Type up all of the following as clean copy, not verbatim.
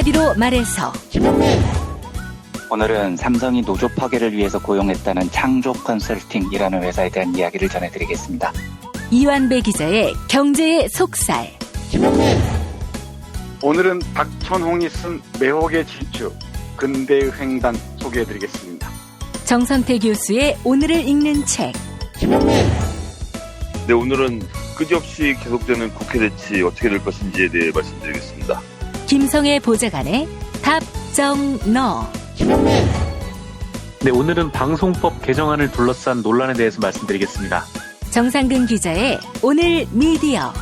한마디로 말해서 오늘은 삼성이 노조 파괴를 위해서 고용했다는 창조 컨설팅이라는 회사에 대한 이야기를 전해드리겠습니다. 이완배 기자의 경제의 속살. 오늘은 박천홍이 쓴 매혹의 질주, 근대의 횡단 소개해드리겠습니다. 정선태 교수의 오늘을 읽는 책. 네, 오늘은 끝없이 계속되는 국회 대치 어떻게 될 것인지에 대해 말씀드리겠습니다. 김성애 보좌관의 답정너. 네, 오늘은 방송법 개정안을 둘러싼 논란에 대해서 말씀드리겠습니다. 정상근 기자의 오늘 미디어.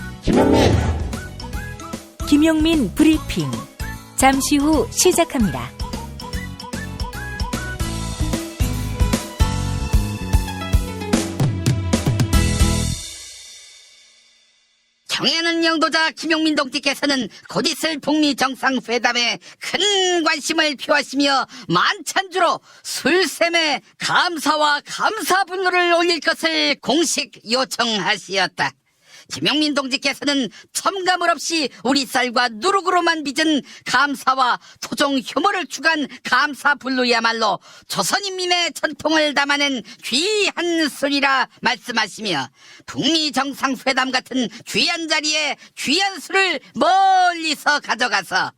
김용민 브리핑. 잠시 후 시작합니다. 경애하는 영도자 김용민 동지께서는 곧 있을 북미 정상회담에 큰 관심을 표하시며 만찬주로 술샘에 감사와 감사분노를 올릴 것을 공식 요청하시었다. 김용민 동지께서는 첨가물 없이 우리 쌀과 누룩으로만 빚은 감사와 토종 효모를 추구한 감사분노야말로 조선인민의 전통을 담아낸 귀한 술이라 말씀하시며 북미 정상회담 같은 귀한 자리에 귀한 술을 멀리서 가져가서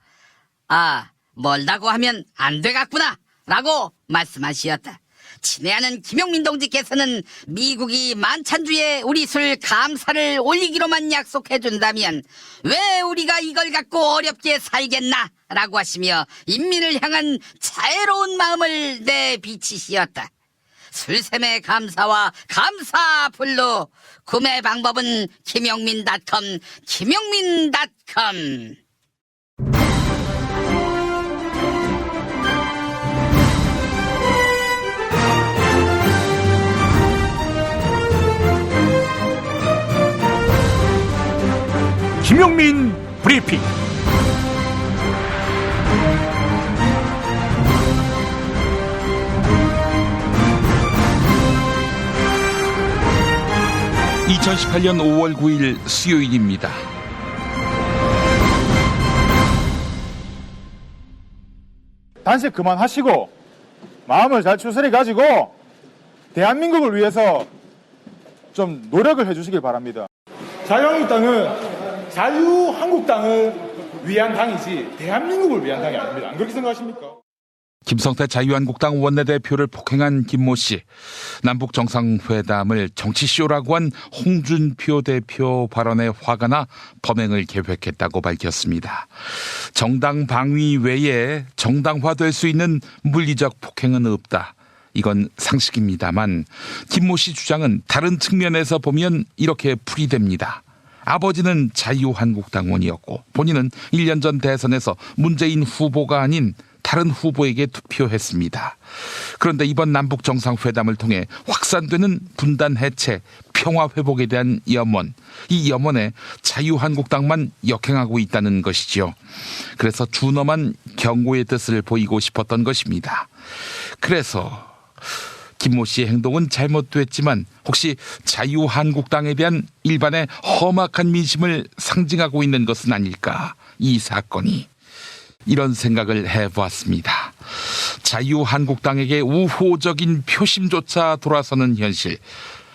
멀다고 하면 안 되겠구나 라고 말씀하시었다. 친애하는 김용민 동지께서는 미국이 만찬주에 우리 술 감사를 올리기로만 약속해준다면 왜 우리가 이걸 갖고 어렵게 살겠나 라고 하시며 인민을 향한 자애로운 마음을 내비치시었다. 술샘의 감사와 감사불로 구매 방법은 김용민.com 김용민.com. 김용민 브리핑. (2018년 5월 9일) 수요일입니다. 단식 그만하시고 마음을 잘 추스려 가지고 대한민국을 위해서 좀 노력을 해주시길 바랍니다. 자유한국당을 위한 당이지 대한민국을 위한 당이 아닙니다. 안 그렇게 생각하십니까? 김성태 자유한국당 원내대표를 폭행한 김모 씨. 남북 정상회담을 정치쇼라고 한 홍준표 대표 발언에 화가 나 범행을 계획했다고 밝혔습니다. 정당 방위 외에 정당화될 수 있는 물리적 폭행은 없다. 이건 상식입니다만 김모 씨 주장은 다른 측면에서 보면 이렇게 풀이됩니다. 아버지는 자유한국당원이었고 본인은 1년 전 대선에서 문재인 후보가 아닌 다른 후보에게 투표했습니다. 그런데 이번 남북 정상회담을 통해 확산되는 분단 해체, 평화 회복에 대한 염원, 이 염원에 자유한국당만 역행하고 있다는 것이죠. 그래서 준엄한 경고의 뜻을 보이고 싶었던 것입니다. 그래서 김모 씨의 행동은 잘못됐지만 혹시 자유한국당에 대한 일반의 험악한 민심을 상징하고 있는 것은 아닐까, 이 사건이. 이런 생각을 해보았습니다. 자유한국당에게 우호적인 표심조차 돌아서는 현실.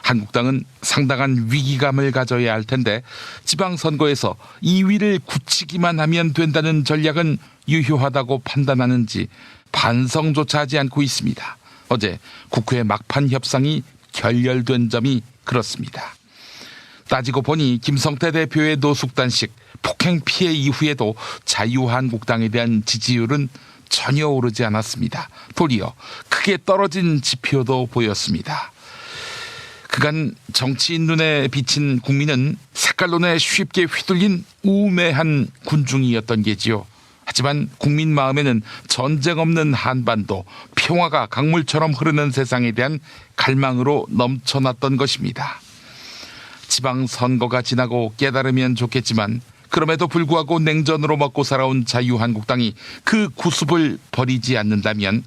한국당은 상당한 위기감을 가져야 할 텐데 지방선거에서 2위를 굳히기만 하면 된다는 전략은 유효하다고 판단하는지 반성조차 하지 않고 있습니다. 어제 국회 막판 협상이 결렬된 점이 그렇습니다. 따지고 보니 김성태 대표의 노숙단식, 폭행 피해 이후에도 자유한국당에 대한 지지율은 전혀 오르지 않았습니다. 도리어 크게 떨어진 지표도 보였습니다. 그간 정치인 눈에 비친 국민은 색깔론에 쉽게 휘둘린 우매한 군중이었던 게지요. 하지만 국민 마음에는 전쟁 없는 한반도, 평화가 강물처럼 흐르는 세상에 대한 갈망으로 넘쳐났던 것입니다. 지방선거가 지나고 깨달으면 좋겠지만 그럼에도 불구하고 냉전으로 먹고 살아온 자유한국당이 그 구습을 버리지 않는다면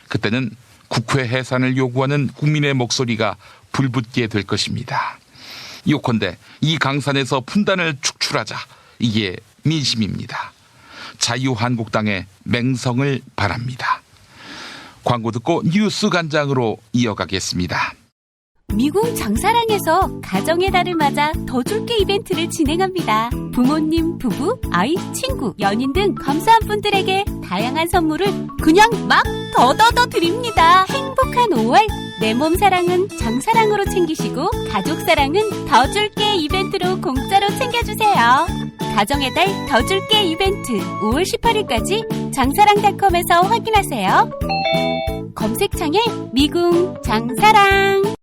그때는 국회 해산을 요구하는 국민의 목소리가 불붙게 될 것입니다. 요컨대 이 강산에서 분단을 축출하자, 이게 민심입니다. 자유한국당의 맹성을 바랍니다. 광고 듣고 뉴스 간장으로 이어가겠습니다. 미궁 장사랑에서 가정의 달을 맞아 더 줄게 이벤트를 진행합니다. 부모님, 부부, 아이, 친구, 연인 등 감사한 분들에게 다양한 선물을 그냥 막 더더더 드립니다. 행복한 5월 내 몸 사랑은 장사랑으로 챙기시고 가족 사랑은 더 줄게 이벤트로 공짜로 챙겨주세요. 가정의 달 더 줄게 이벤트 5월 18일까지 장사랑닷컴에서 확인하세요. 검색창에 미궁 장사랑.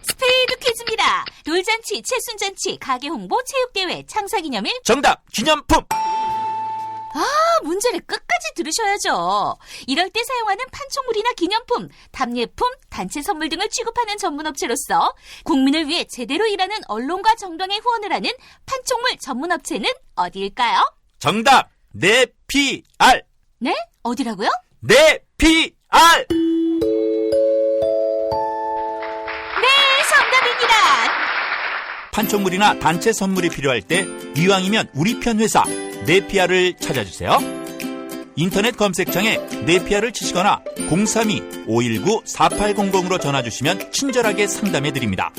스페이드 퀴즈입니다. 돌잔치, 채순잔치, 가게 홍보, 체육대회, 창사기념일. 정답! 기념품! 문제를 끝까지 들으셔야죠. 이럴 때 사용하는 판촉물이나 기념품, 답례품, 단체 선물 등을 취급하는 전문업체로서 국민을 위해 제대로 일하는 언론과 정당에 후원을 하는 판촉물 전문업체는 어디일까요? 정답! 네피알! 네? 어디라고요? 네피알! 정답입니다. 판촉물이나 단체 선물이 필요할 때 이왕이면 우리 편 회사 네피알을 찾아주세요. 인터넷 검색창에 네피알을 치시거나 032-519-4800으로 전화주시면 친절하게 상담해드립니다.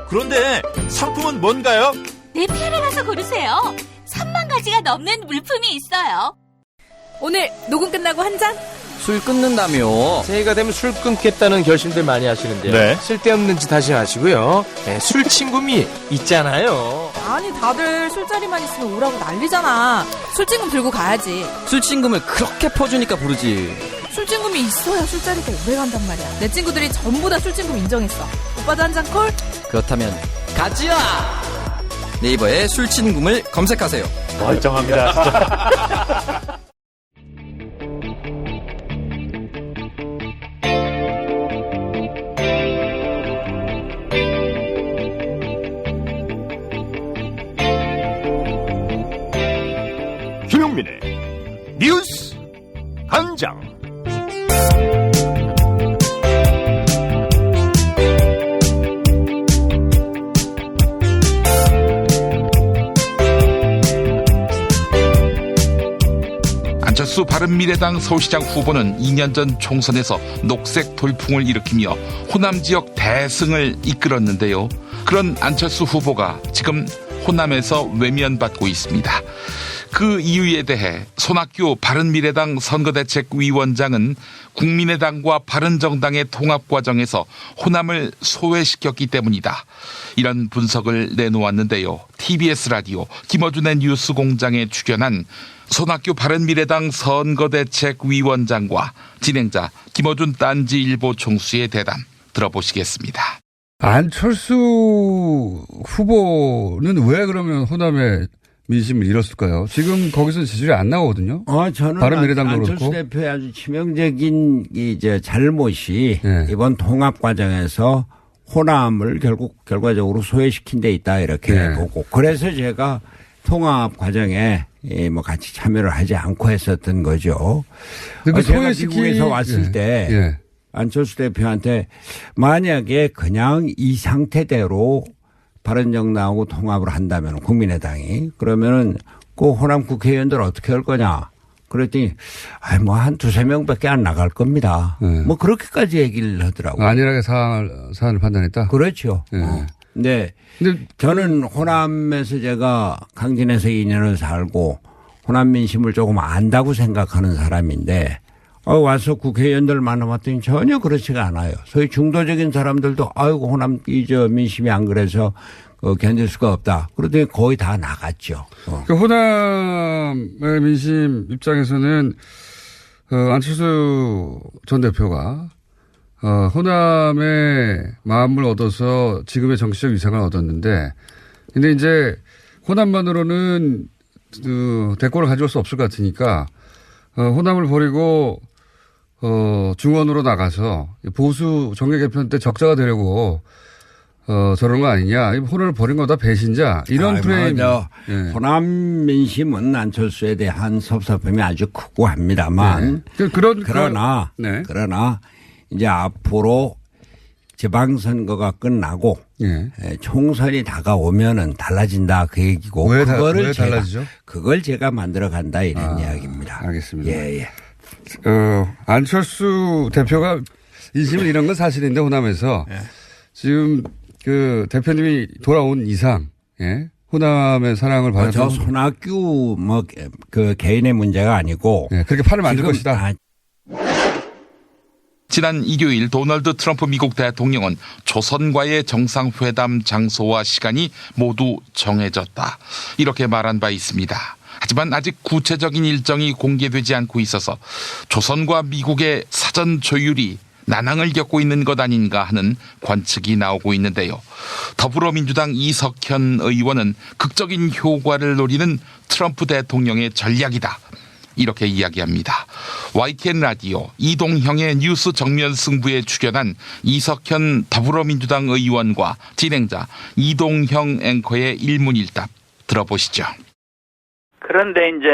그런데 상품은 뭔가요? 네피알에 가서 고르세요. 3만 가지가 넘는 물품이 있어요. 오늘 녹음 끝나고 한 잔? 술 끊는다며. 새해가 되면 술 끊겠다는 결심들 많이 하시는데요. 네. 쓸데없는 짓 하지 마시고요. 네, 술 친구미 있잖아요. 아니 다들 술자리만 있으면 오라고 난리잖아. 술친금 들고 가야지. 술친금을 그렇게 퍼주니까 부르지. 술친금이 있어야 술자리가 오래 간단 말이야. 내 친구들이 전부 다 술친금 인정했어. 오빠도 한 잔 콜? 그렇다면 가지야. 네이버에 술친금을 검색하세요. 멀쩡합니다. 진짜. 김용민의 뉴스 간장. 안철수 바른미래당 서울시장 후보는 2년 전 총선에서 녹색 돌풍을 일으키며 호남 지역 대승을 이끌었는데요. 그런 안철수 후보가 지금 호남에서 외면받고 있습니다. 그 이유에 대해 손학규 바른미래당 선거대책위원장은 국민의당과 바른정당의 통합 과정에서 호남을 소외시켰기 때문이다. 이런 분석을 내놓았는데요. TBS 라디오 김어준의 뉴스공장에 출연한 손학규 바른미래당 선거대책위원장과 진행자 김어준 딴지일보 총수의 대담 들어보시겠습니다. 안철수 후보는 왜 그러면 호남에 민심을 잃었을까요? 지금 거기서 지지율이 안 나오거든요. 저는 바른미래당도 안철수 그렇고. 대표의 아주 치명적인 잘못이 이번 통합 과정에서 호남을 결과적으로 소외시킨 데 있다 이렇게 보고, 그래서 제가 통합 과정에 같이 참여를 하지 않고 했었던 거죠. 제가 미국에서 왔을 때 안철수 대표한테 만약에 그냥 이 상태대로 바른정당하고 통합을 한다면 국민의당이 그러면은 그 호남 국회의원들 어떻게 할 거냐 그랬더니 한 두세 명밖에 안 나갈 겁니다. 그렇게까지 얘기를 하더라고요. 안일하게 사안을 판단했다. 그렇죠. 근데 저는 호남에서 제가 강진에서 2년을 살고 호남 민심을 조금 안다고 생각하는 사람인데 와서 국회의원들 만나봤더니 전혀 그렇지가 않아요. 소위 중도적인 사람들도 아이고 호남 민심이 안 그래서 견딜 수가 없다. 그러더니 거의 다 나갔죠. 호남의 민심 입장에서는 안철수 전 대표가 호남의 마음을 얻어서 지금의 정치적 위상을 얻었는데, 근데 이제 호남만으로는 대권을 가져올 수 없을 것 같으니까 호남을 버리고 중원으로 나가서 보수 정계 개편 때 적자가 되려고 저런 거 아니냐. 호남을 버린 거다 배신자. 이런 프레임. 호남 민심은 안철수에 대한 섭섭함이 아주 크고 합니다만. 그러나 이제 앞으로 지방선거가 끝나고 총선이 다가오면은 달라진다 그 얘기고 왜 그거를 달라지죠? 그걸 제가 만들어 간다 이런 이야기입니다. 알겠습니다. 예. 안철수 대표가 인심은 이런 건 사실인데 호남에서 지금 그 대표님이 돌아온 이상 호남의 사랑을 받아서 저 손학규 그 개인의 문제가 아니고 그렇게 판을 만들 것이다. 지난 일요일 도널드 트럼프 미국 대통령은 조선과의 정상회담 장소와 시간이 모두 정해졌다. 이렇게 말한 바 있습니다. 하지만 아직 구체적인 일정이 공개되지 않고 있어서 조선과 미국의 사전 조율이 난항을 겪고 있는 것 아닌가 하는 관측이 나오고 있는데요. 더불어민주당 이석현 의원은 극적인 효과를 노리는 트럼프 대통령의 전략이다. 이렇게 이야기합니다. YTN 라디오 이동형의 뉴스 정면 승부에 출연한 이석현 더불어민주당 의원과 진행자 이동형 앵커의 일문일답 들어보시죠. 그런데 이제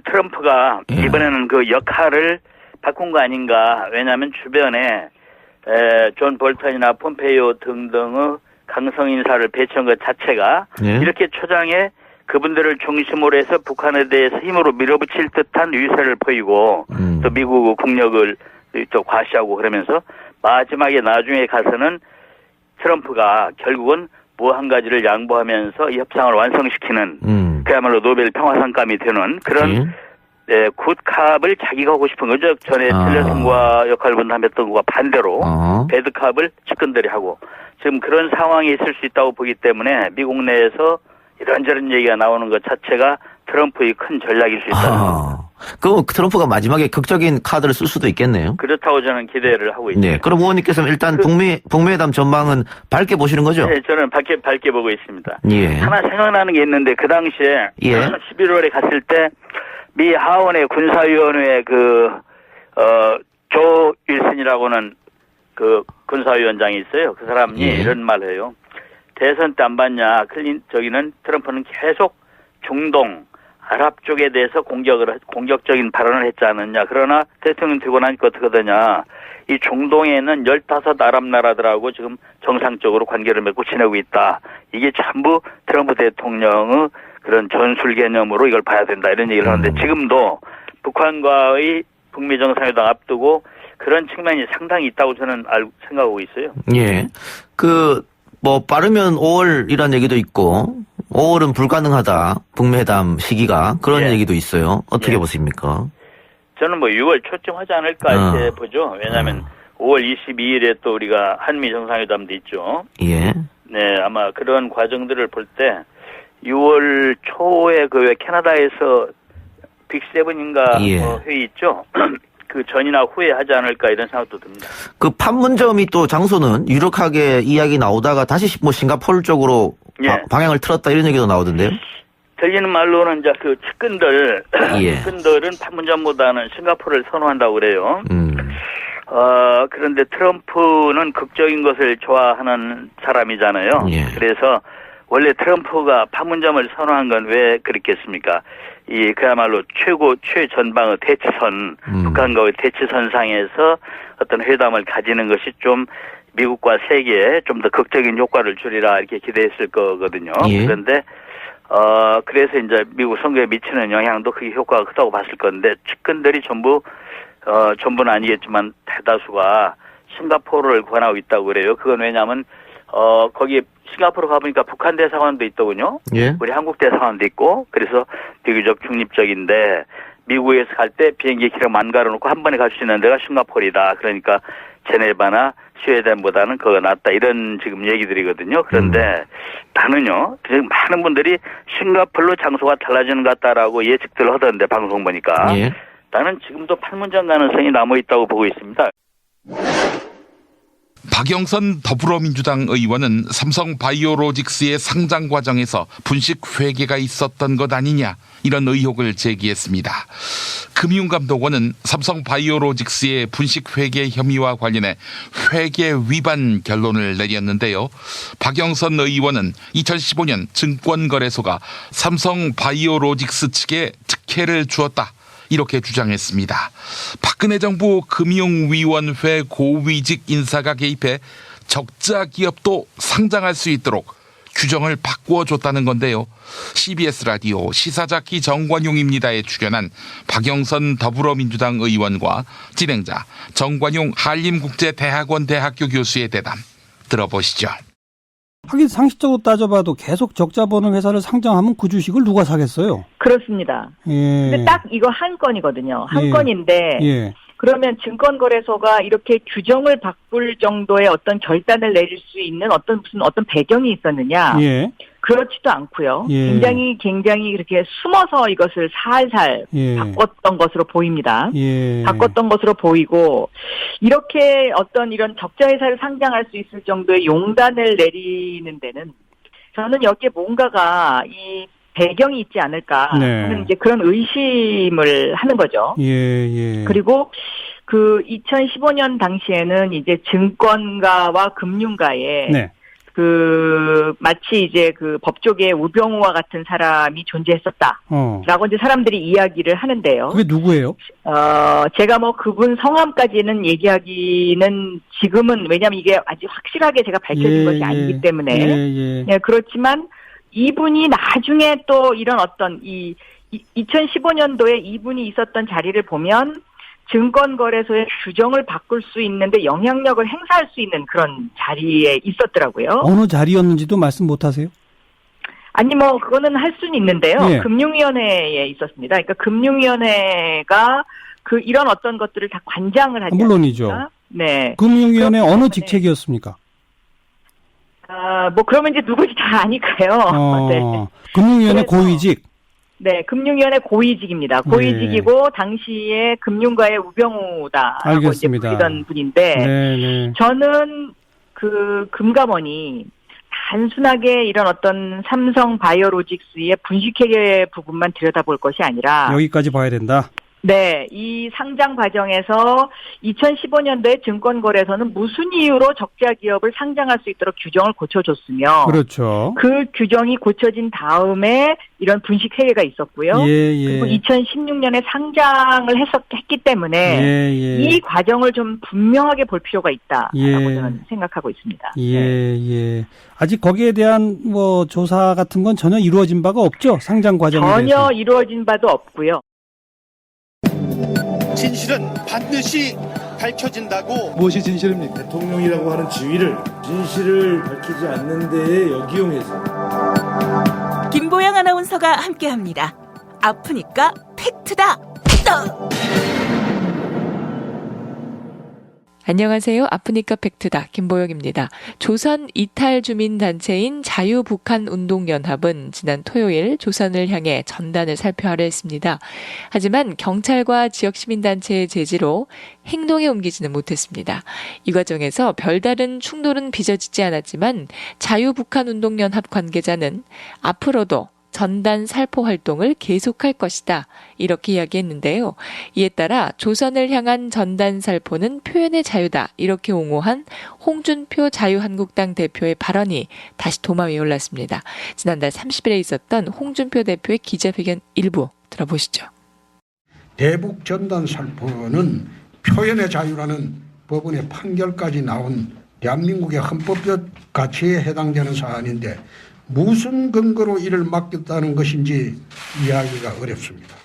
트럼프가 이번에는 그 역할을 바꾼 거 아닌가. 왜냐하면 주변에 존 볼턴이나 폼페이오 등등의 강성 인사를 배치한 것 자체가 이렇게 초장에 그분들을 중심으로 해서 북한에 대해서 힘으로 밀어붙일 듯한 유세를 보이고 또 미국 국력을 또 과시하고 그러면서 마지막에 나중에 가서는 트럼프가 결국은 뭐 한 가지를 양보하면서 이 협상을 완성시키는 그야말로 노벨 평화상감이 되는 그런 굿캅을 자기가 하고 싶은 거죠. 전에 틸러슨과 역할을 분담했던 것과 반대로 배드캅을 측근들이 하고 지금 그런 상황이 있을 수 있다고 보기 때문에 미국 내에서 이런저런 얘기가 나오는 것 자체가 트럼프의 큰 전략일 수 있다. 그럼 트럼프가 마지막에 극적인 카드를 쓸 수도 있겠네요. 그렇다고 저는 기대를 하고 있습니다. 네. 그럼 의원님께서는 일단 북미회담 전망은 밝게 보시는 거죠? 네, 저는 밝게 보고 있습니다. 예. 하나 생각나는 게 있는데 그 당시에 11월에 갔을 때 미 하원의 군사위원회 조 윌슨이라고는 그 군사위원장이 있어요. 그 사람이 이런 말을 해요. 대선 때 안 봤냐? 저기는 트럼프는 계속 중동, 아랍 쪽에 대해서 공격적인 발언을 했지 않느냐. 그러나 대통령 되고 나니까 어떻게 되냐. 이 중동에는 15 아랍 나라들하고 지금 정상적으로 관계를 맺고 지내고 있다. 이게 전부 트럼프 대통령의 그런 전술 개념으로 이걸 봐야 된다. 이런 얘기를 하는데 지금도 북한과의 북미 정상회담 앞두고 그런 측면이 상당히 있다고 저는 생각하고 있어요. 예. 빠르면 5월이라는 얘기도 있고, 5월은 불가능하다. 북미 회담 시기가. 그런 얘기도 있어요. 어떻게 보십니까? 저는 6월 초쯤 하지 않을까 이렇게 보죠. 왜냐하면 5월 22일에 또 우리가 한미 정상회담도 있죠. 예. 네, 아마 그런 과정들을 볼 때 6월 초에 왜 캐나다에서 빅7인가 회의 있죠. 그 전이나 후에 하지 않을까 이런 생각도 듭니다. 그 판문점이 또 장소는 유력하게 이야기 나오다가 다시 싱가포르 쪽으로 방향을 틀었다 이런 얘기도 나오던데요. 들리는 말로는 이제 그 측근들은 판문점보다는 싱가포르를 선호한다고 그래요. 그런데 트럼프는 극적인 것을 좋아하는 사람이잖아요. 그래서 원래 트럼프가 판문점을 선호한 건 왜 그렇겠습니까? 그야말로 최전방의 대치선, 북한과의 대치선상에서 어떤 회담을 가지는 것이 좀 미국과 세계에 좀 더 극적인 효과를 주리라 이렇게 기대했을 거거든요. 그런데, 그래서 이제 미국 선거에 미치는 영향도 그게 효과가 크다고 봤을 건데, 측근들이 전부는 아니겠지만 대다수가 싱가포르를 권하고 있다고 그래요. 그건 왜냐하면, 거기 싱가포르 가보니까 북한 대사관도 있더군요. 우리 한국 대사관도 있고, 그래서 비교적 중립적인데, 미국에서 갈 때 비행기 기름 안 갈아놓고 한 번에 갈 수 있는 데가 싱가포르이다. 그러니까 제네바나 스웨덴보다는 그거 낫다. 이런 지금 얘기들이거든요. 그런데 나는요, 지금 많은 분들이 싱가포르로 장소가 달라지는 것 같다라고 예측들을 하던데, 방송 보니까. 나는 지금도 판문점 가능성이 남아있다고 보고 있습니다. 박영선 더불어민주당 의원은 삼성 바이오로직스의 상장 과정에서 분식 회계가 있었던 것 아니냐 이런 의혹을 제기했습니다. 금융감독원은 삼성 바이오로직스의 분식 회계 혐의와 관련해 회계 위반 결론을 내렸는데요. 박영선 의원은 2015년 증권거래소가 삼성 바이오로직스 측에 특혜를 주었다. 이렇게 주장했습니다. 박근혜 정부 금융위원회 고위직 인사가 개입해 적자 기업도 상장할 수 있도록 규정을 바꾸어 줬다는 건데요. CBS 라디오 시사자키 정관용입니다에 출연한 박영선 더불어민주당 의원과 진행자 정관용 한림국제대학원 대학교 교수의 대담 들어보시죠. 하긴 상식적으로 따져봐도 계속 적자 보는 회사를 상장하면 그 주식을 누가 사겠어요? 그렇습니다. 예. 근데 딱 이거 한 건이거든요. 한 예. 건인데 예. 그러면 증권거래소가 이렇게 규정을 바꿀 정도의 어떤 결단을 내릴 수 있는 어떤 배경이 있었느냐? 예. 그렇지도 않고요. 예. 굉장히 이렇게 숨어서 이것을 살살 예. 바꿨던 것으로 보입니다. 예. 바꿨던 것으로 보이고 이렇게 어떤 이런 적자 회사를 상장할 수 있을 정도의 용단을 내리는 데는 저는 여기에 뭔가가 이 배경이 있지 않을까 하는 이제 그런 의심을 하는 거죠. 예. 그리고 그 2015년 당시에는 이제 증권가와 금융가에 그 마치 이제 그 법조계의 우병우와 같은 사람이 존재했었다라고 이제 사람들이 이야기를 하는데요. 그게 누구예요? 제가 뭐 그분 성함까지는 얘기하기는 지금은 왜냐하면 이게 아직 확실하게 제가 밝혀진 것이 아니기 때문에 그렇지만 이분이 나중에 또 이런 어떤 2015년도에 이분이 있었던 자리를 보면 증권거래소의 규정을 바꿀 수 있는데 영향력을 행사할 수 있는 그런 자리에 있었더라고요. 어느 자리였는지도 말씀 못하세요? 아니 뭐 그거는 할 수는 있는데요. 예. 금융위원회에 있었습니다. 그러니까 금융위원회가 그 이런 어떤 것들을 다 관장을 하지 물론이죠. 않습니까? 네. 금융위원회 어느 직책이었습니까? 뭐 그러면 이제 누구지 다 아니까요. 네. 금융위원회 고위직. 네, 금융위원회 고위직입니다. 고위직이고 당시에 금융가의 우병우다라고 이제 불리던 분인데 저는 그 금감원이 단순하게 이런 어떤 삼성 바이오로직스의 분식회계 부분만 들여다볼 것이 아니라 여기까지 봐야 된다. 네, 이 상장 과정에서 2015년도에 증권거래소는 무슨 이유로 적자 기업을 상장할 수 있도록 규정을 고쳐줬으며, 그렇죠. 그 규정이 고쳐진 다음에 이런 분식회계가 있었고요. 그리고 2016년에 상장을 했기 때문에 이 과정을 좀 분명하게 볼 필요가 있다라고 저는 생각하고 있습니다. 아직 거기에 대한 뭐 조사 같은 건 전혀 이루어진 바가 없죠? 상장 과정에 전혀 대해서. 이루어진 바도 없고요. 진실은 반드시 밝혀진다고. 무엇이 진실입니까? 대통령이라고 하는 지위를 진실을 밝히지 않는 데에 역이용해서. 김보영 아나운서가 함께합니다. 아프니까 팩트다. 안녕하세요. 아프니까 팩트다. 김보영입니다. 조선 이탈 주민단체인 자유북한운동연합은 지난 토요일 조선을 향해 전단을 살펴하려 했습니다. 하지만 경찰과 지역시민단체의 제지로 행동에 옮기지는 못했습니다. 이 과정에서 별다른 충돌은 빚어지지 않았지만 자유북한운동연합 관계자는 앞으로도 전단 살포 활동을 계속할 것이다. 이렇게 이야기했는데요. 이에 따라 조선을 향한 전단 살포는 표현의 자유다. 이렇게 옹호한 홍준표 자유한국당 대표의 발언이 다시 도마 위에 올랐습니다. 지난달 30일에 있었던 홍준표 대표의 기자회견 일부 들어보시죠. 대북 전단 살포는 표현의 자유라는 법원의 판결까지 나온 대한민국의 헌법적 가치에 해당되는 사안인데 무슨 근거로 이를 막겠다는 것인지 이해하기가 어렵습니다.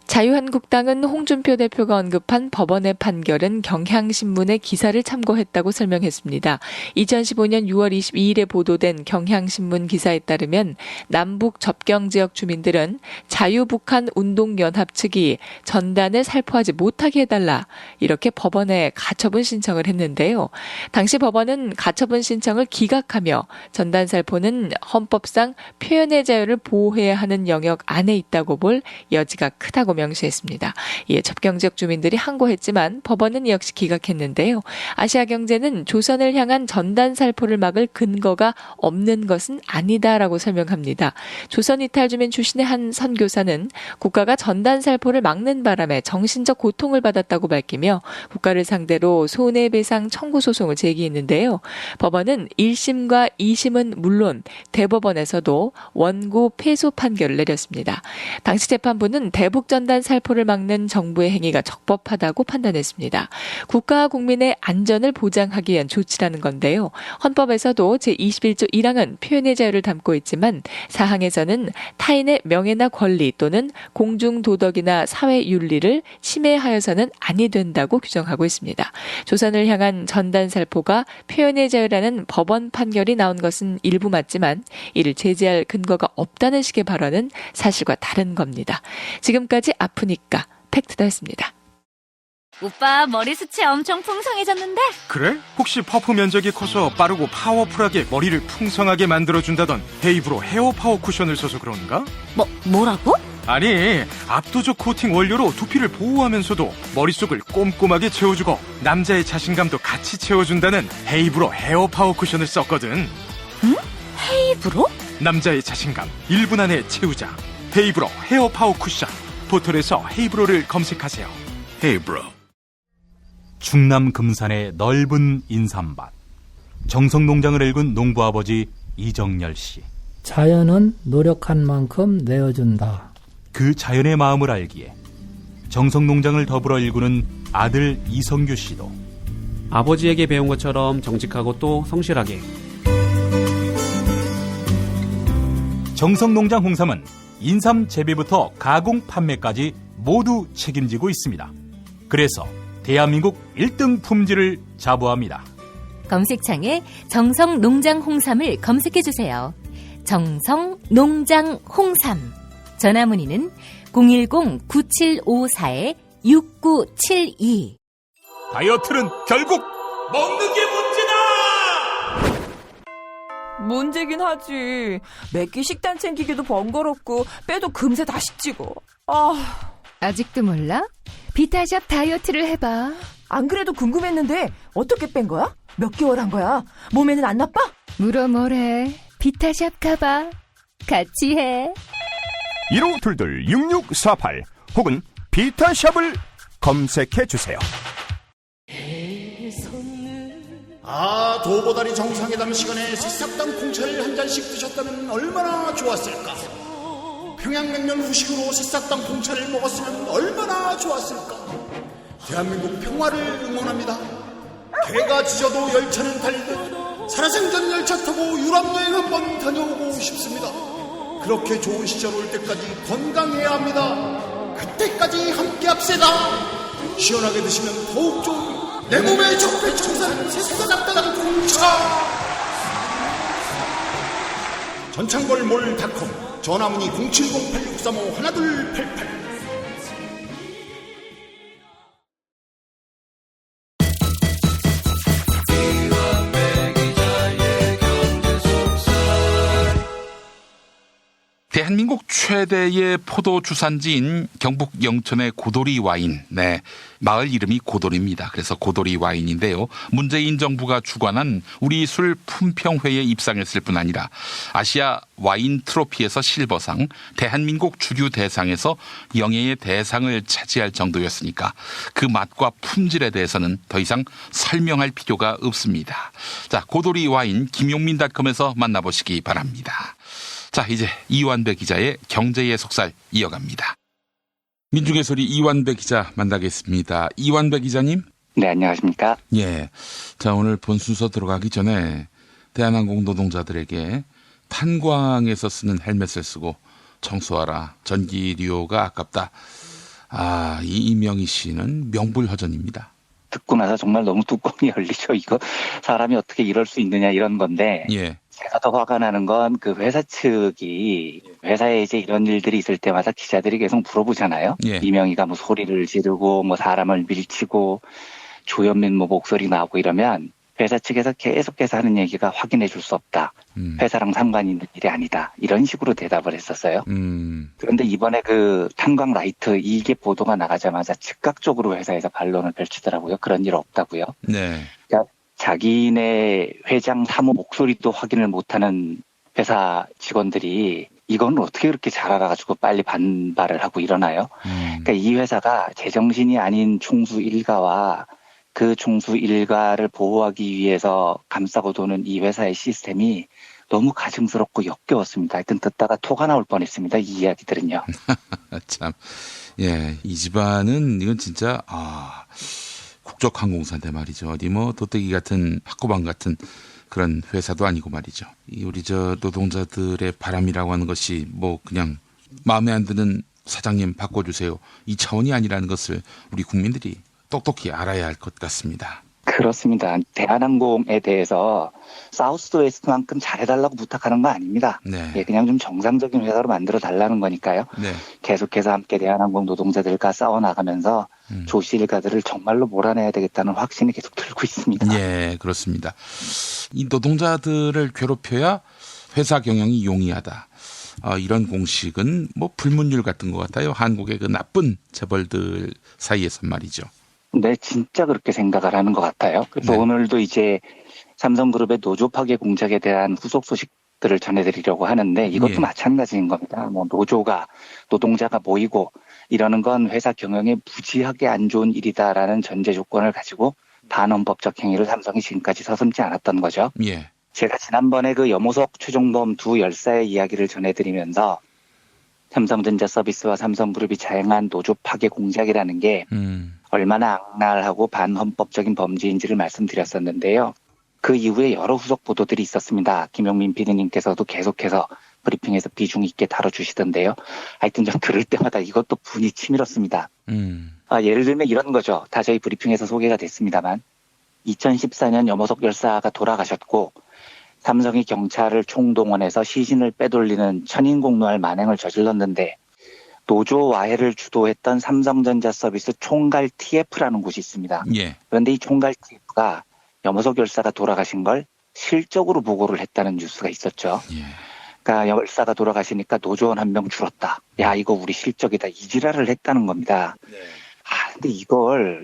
자유한국당은 홍준표 대표가 언급한 법원의 판결은 경향신문의 기사를 참고했다고 설명했습니다. 2015년 6월 22일에 보도된 경향신문 기사에 따르면 남북 접경지역 주민들은 자유북한운동연합 측이 전단을 살포하지 못하게 해달라 이렇게 법원에 가처분 신청을 했는데요. 당시 법원은 가처분 신청을 기각하며 전단 살포는 헌법상 표현의 자유를 보호해야 하는 영역 안에 있다고 볼 여지가 크다고 명시했습니다. 이에 접경지역 주민들이 항고했지만 법원은 역시 기각했는데요. 아시아경제는 조선을 향한 전단 살포를 막을 근거가 없는 것은 아니다라고 설명합니다. 조선 이탈 주민 출신의 한 선교사는 국가가 전단 살포를 막는 바람에 정신적 고통을 받았다고 밝히며 국가를 상대로 손해배상 청구 소송을 제기했는데요. 법원은 1심과 2심은 물론 대법원에서도 원고 패소 판결을 내렸습니다. 당시 재판부는 대북 전단 첨단 살포를 막는 정부의 행위가 적법하다고 판단했습니다. 국가와 국민의 안전을 보장하기 위한 조치라는 건데요. 헌법에서도 제21조 1항은 표현의 자유를 담고 있지만 사항에서는 타인의 명예나 권리 또는 공중도덕이나 사회윤리를 침해하여서는 아니 된다고 규정하고 있습니다. 조선을 향한 전단살포가 표현의 자유라는 법원 판결이 나온 것은 일부 맞지만 이를 제재할 근거가 없다는 식의 발언은 사실과 다른 겁니다. 지금까지 아프니까 팩트다였습니다. 오빠 머리숱이 엄청 풍성해졌는데? 그래? 혹시 퍼프 면적이 커서 빠르고 파워풀하게 머리를 풍성하게 만들어준다던 헤이브로 헤어 파워 쿠션을 써서 그런가? 뭐라고? 아니, 압도적 코팅 원료로 두피를 보호하면서도 머릿속을 꼼꼼하게 채워주고 남자의 자신감도 같이 채워준다는 헤이브로 헤어 파워 쿠션을 썼거든. 응? 헤이브로? 남자의 자신감 1분 안에 채우자. 헤이브로 헤어 파워 쿠션. 포털에서 헤이브로를 검색하세요. 헤이브로. 충남 금산의 넓은 인삼밭. 정성농장을 일군 농부아버지 이정열 씨. 자연은 노력한 만큼 내어준다. 그 자연의 마음을 알기에 정성농장을 더불어 일구는 아들 이성규 씨도 아버지에게 배운 것처럼 정직하고 또 성실하게. 정성농장 홍삼은 인삼 재배부터 가공 판매까지 모두 책임지고 있습니다. 그래서 대한민국 1등 품질을 자부합니다. 검색창에 정성농장 홍삼을 검색해주세요. 정성농장 홍삼. 전화문의는 010-9754-6972. 다이어트는 결국 먹는 게 문제다! 문제긴 하지. 매끼 식단 챙기기도 번거롭고 빼도 금세 다시 찌고. 아직도 몰라? 비타샵 다이어트를 해봐. 안 그래도 궁금했는데 어떻게 뺀 거야? 몇 개월 한 거야? 몸에는 안 나빠? 물어 뭐래. 비타샵 가봐. 같이 해. 1522-6648 혹은 비타샵을 검색해주세요. 도보다리 정상회담 시간에 새싹당 콩차를 한 잔씩 드셨다면 얼마나 좋았을까. 평양냉면 후식으로 새싹당 콩차를 먹었으면 얼마나 좋았을까. 대한민국 평화를 응원합니다. 개가 짖어도 열차는 달리듯 살아생전 열차 타고 유럽여행 한번 다녀오고 싶습니다. 그렇게 좋은 시절 올 때까지 건강해야 합니다. 그때까지 함께 합시다. 시원하게 드시면 더욱 좋은 내 몸의 적폐청산 새싹당 콩차. 전창걸몰닷컴 전화문의 070-8635-1288. 대한민국 최대의 포도 주산지인 경북 영천의 고도리 와인. 네, 마을 이름이 고도리입니다. 그래서 고도리 와인인데요. 문재인 정부가 주관한 우리 술 품평회에 입상했을 뿐 아니라 아시아 와인 트로피에서 실버상, 대한민국 주류 대상에서 영예의 대상을 차지할 정도였으니까 그 맛과 품질에 대해서는 더 이상 설명할 필요가 없습니다. 자, 고도리 와인 김용민닷컴에서 만나보시기 바랍니다. 자, 이제 이완배 기자의 경제의 속살 이어갑니다. 민중의 소리 이완배 기자 만나겠습니다. 이완배 기자님. 네, 안녕하십니까. 예. 자, 오늘 본 순서 들어가기 전에 대한항공 노동자들에게 탄광에서 쓰는 헬멧을 쓰고 청소하라. 전기료가 아깝다. 이 이명희 씨는 명불허전입니다. 듣고 나서 정말 너무 뚜껑이 열리죠. 이거 사람이 어떻게 이럴 수 있느냐 이런 건데. 예. 제가 더 화가 나는 건 그 회사 측이 회사에 이제 이런 일들이 있을 때마다 기자들이 계속 물어보잖아요. 예. 이명희가 뭐 소리를 지르고 뭐 사람을 밀치고 조현민 뭐 목소리 나오고 이러면 회사 측에서 계속해서 하는 얘기가 확인해 줄 수 없다. 회사랑 상관이 있는 일이 아니다. 이런 식으로 대답을 했었어요. 그런데 이번에 그 탄광 라이트 이게 보도가 나가자마자 즉각적으로 회사에서 반론을 펼치더라고요. 그런 일 없다고요. 네. 그러니까 자기네 회장 사무 목소리도 확인을 못하는 회사 직원들이 이건 어떻게 그렇게 잘 알아가지고 빨리 반발을 하고 일어나요? 그러니까 이 회사가 제정신이 아닌 총수 일가와 그 총수 일가를 보호하기 위해서 감싸고 도는 이 회사의 시스템이 너무 가증스럽고 역겨웠습니다. 하여튼 듣다가 토가 나올 뻔했습니다. 이 이야기들은요. 참, 예, 이 집안은 이건 진짜 국적항공사인데 말이죠. 어디 뭐 도떼기 같은 학고방 같은 그런 회사도 아니고 말이죠. 우리 노동자들의 바람이라고 하는 것이 뭐 그냥 마음에 안 드는 사장님 바꿔주세요. 이 차원이 아니라는 것을 우리 국민들이 똑똑히 알아야 할 것 같습니다. 그렇습니다. 대한항공에 대해서 사우스웨스트만큼 잘해달라고 부탁하는 거 아닙니다. 네. 예, 그냥 좀 정상적인 회사로 만들어 달라는 거니까요. 네. 계속해서 함께 대한항공 노동자들과 싸워나가면서 조씨 일가들을 정말로 몰아내야 되겠다는 확신이 계속 들고 있습니다. 예, 그렇습니다. 이 노동자들을 괴롭혀야 회사 경영이 용이하다. 이런 공식은 뭐 불문율 같은 것 같아요. 한국의 그 나쁜 재벌들 사이에선 말이죠. 네, 진짜 그렇게 생각을 하는 것 같아요. 그래서 오늘도 이제 삼성그룹의 노조 파괴 공작에 대한 후속 소식들을 전해드리려고 하는데 이것도 마찬가지인 겁니다. 뭐 노동자가 모이고 이러는 건 회사 경영에 무지하게 안 좋은 일이다라는 전제 조건을 가지고 반헌법적 행위를 삼성이 지금까지 서슴지 않았던 거죠. 예. 제가 지난번에 그 염호석 최종범 두 열사의 이야기를 전해드리면서 삼성전자 서비스와 삼성그룹이 자행한 노조 파괴 공작이라는 게 얼마나 악랄하고 반헌법적인 범죄인지를 말씀드렸었는데요. 그 이후에 여러 후속 보도들이 있었습니다. 김용민 PD님께서도 계속해서 브리핑에서 비중 있게 다뤄주시던데요. 하여튼 좀 들을 때마다 이것도 분이 치밀었습니다. 예를 들면 이런 거죠. 다 저희 브리핑에서 소개가 됐습니다만 2014년 염호석 열사가 돌아가셨고 삼성이 경찰을 총동원해서 시신을 빼돌리는 천인공노할 만행을 저질렀는데 노조 와해를 주도했던 삼성전자 서비스 총괄 TF라는 곳이 있습니다. 예. 그런데 이 총괄 TF가 염호석 열사가 돌아가신 걸 실적으로 보고를 했다는 뉴스가 있었죠. 예. 그러니까 열사가 돌아가시니까 노조원 한 명 줄었다. 야, 이거 우리 실적이다. 이 지랄을 했다는 겁니다. 근데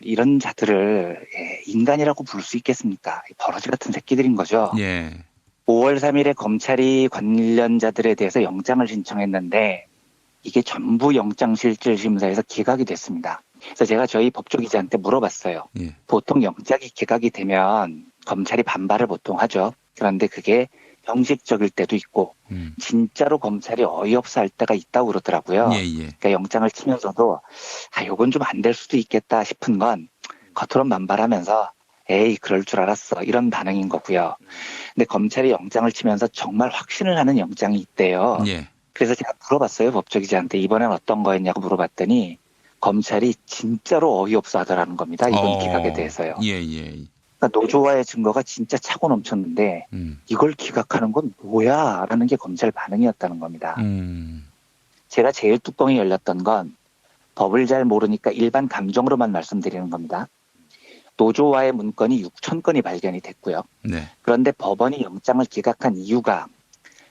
이런 자들을 인간이라고 부를 수 있겠습니까? 버러지 같은 새끼들인 거죠. 예. 5월 3일에 검찰이 관련자들에 대해서 영장을 신청했는데 이게 전부 영장실질심사에서 기각이 됐습니다. 그래서 제가 저희 법조기자한테 물어봤어요. 예. 보통 영장이 기각이 되면 검찰이 반발을 보통 하죠. 그런데 그게 형식적일 때도 있고 진짜로 검찰이 어이없어 할 때가 있다고 그러더라고요. 그러니까 영장을 치면서도 요건 좀 안 될 수도 있겠다 싶은 건 겉으로 반발하면서 에이 그럴 줄 알았어 이런 반응인 거고요. 근데 검찰이 영장을 치면서 정말 확신을 하는 영장이 있대요. 예. 그래서 제가 물어봤어요. 법조기자한테 이번엔 어떤 거였냐고 물어봤더니 검찰이 진짜로 어이없어 하더라는 겁니다. 이번 기각에 대해서요. 그러니까 노조와의 증거가 진짜 차고 넘쳤는데 이걸 기각하는 건 뭐야 라는 게 검찰 반응이었다는 겁니다. 제가 제일 뚜껑이 열렸던 건 법을 잘 모르니까 일반 감정으로만 말씀드리는 겁니다. 노조와의 문건이 6,000건이 발견이 됐고요. 네. 그런데 법원이 영장을 기각한 이유가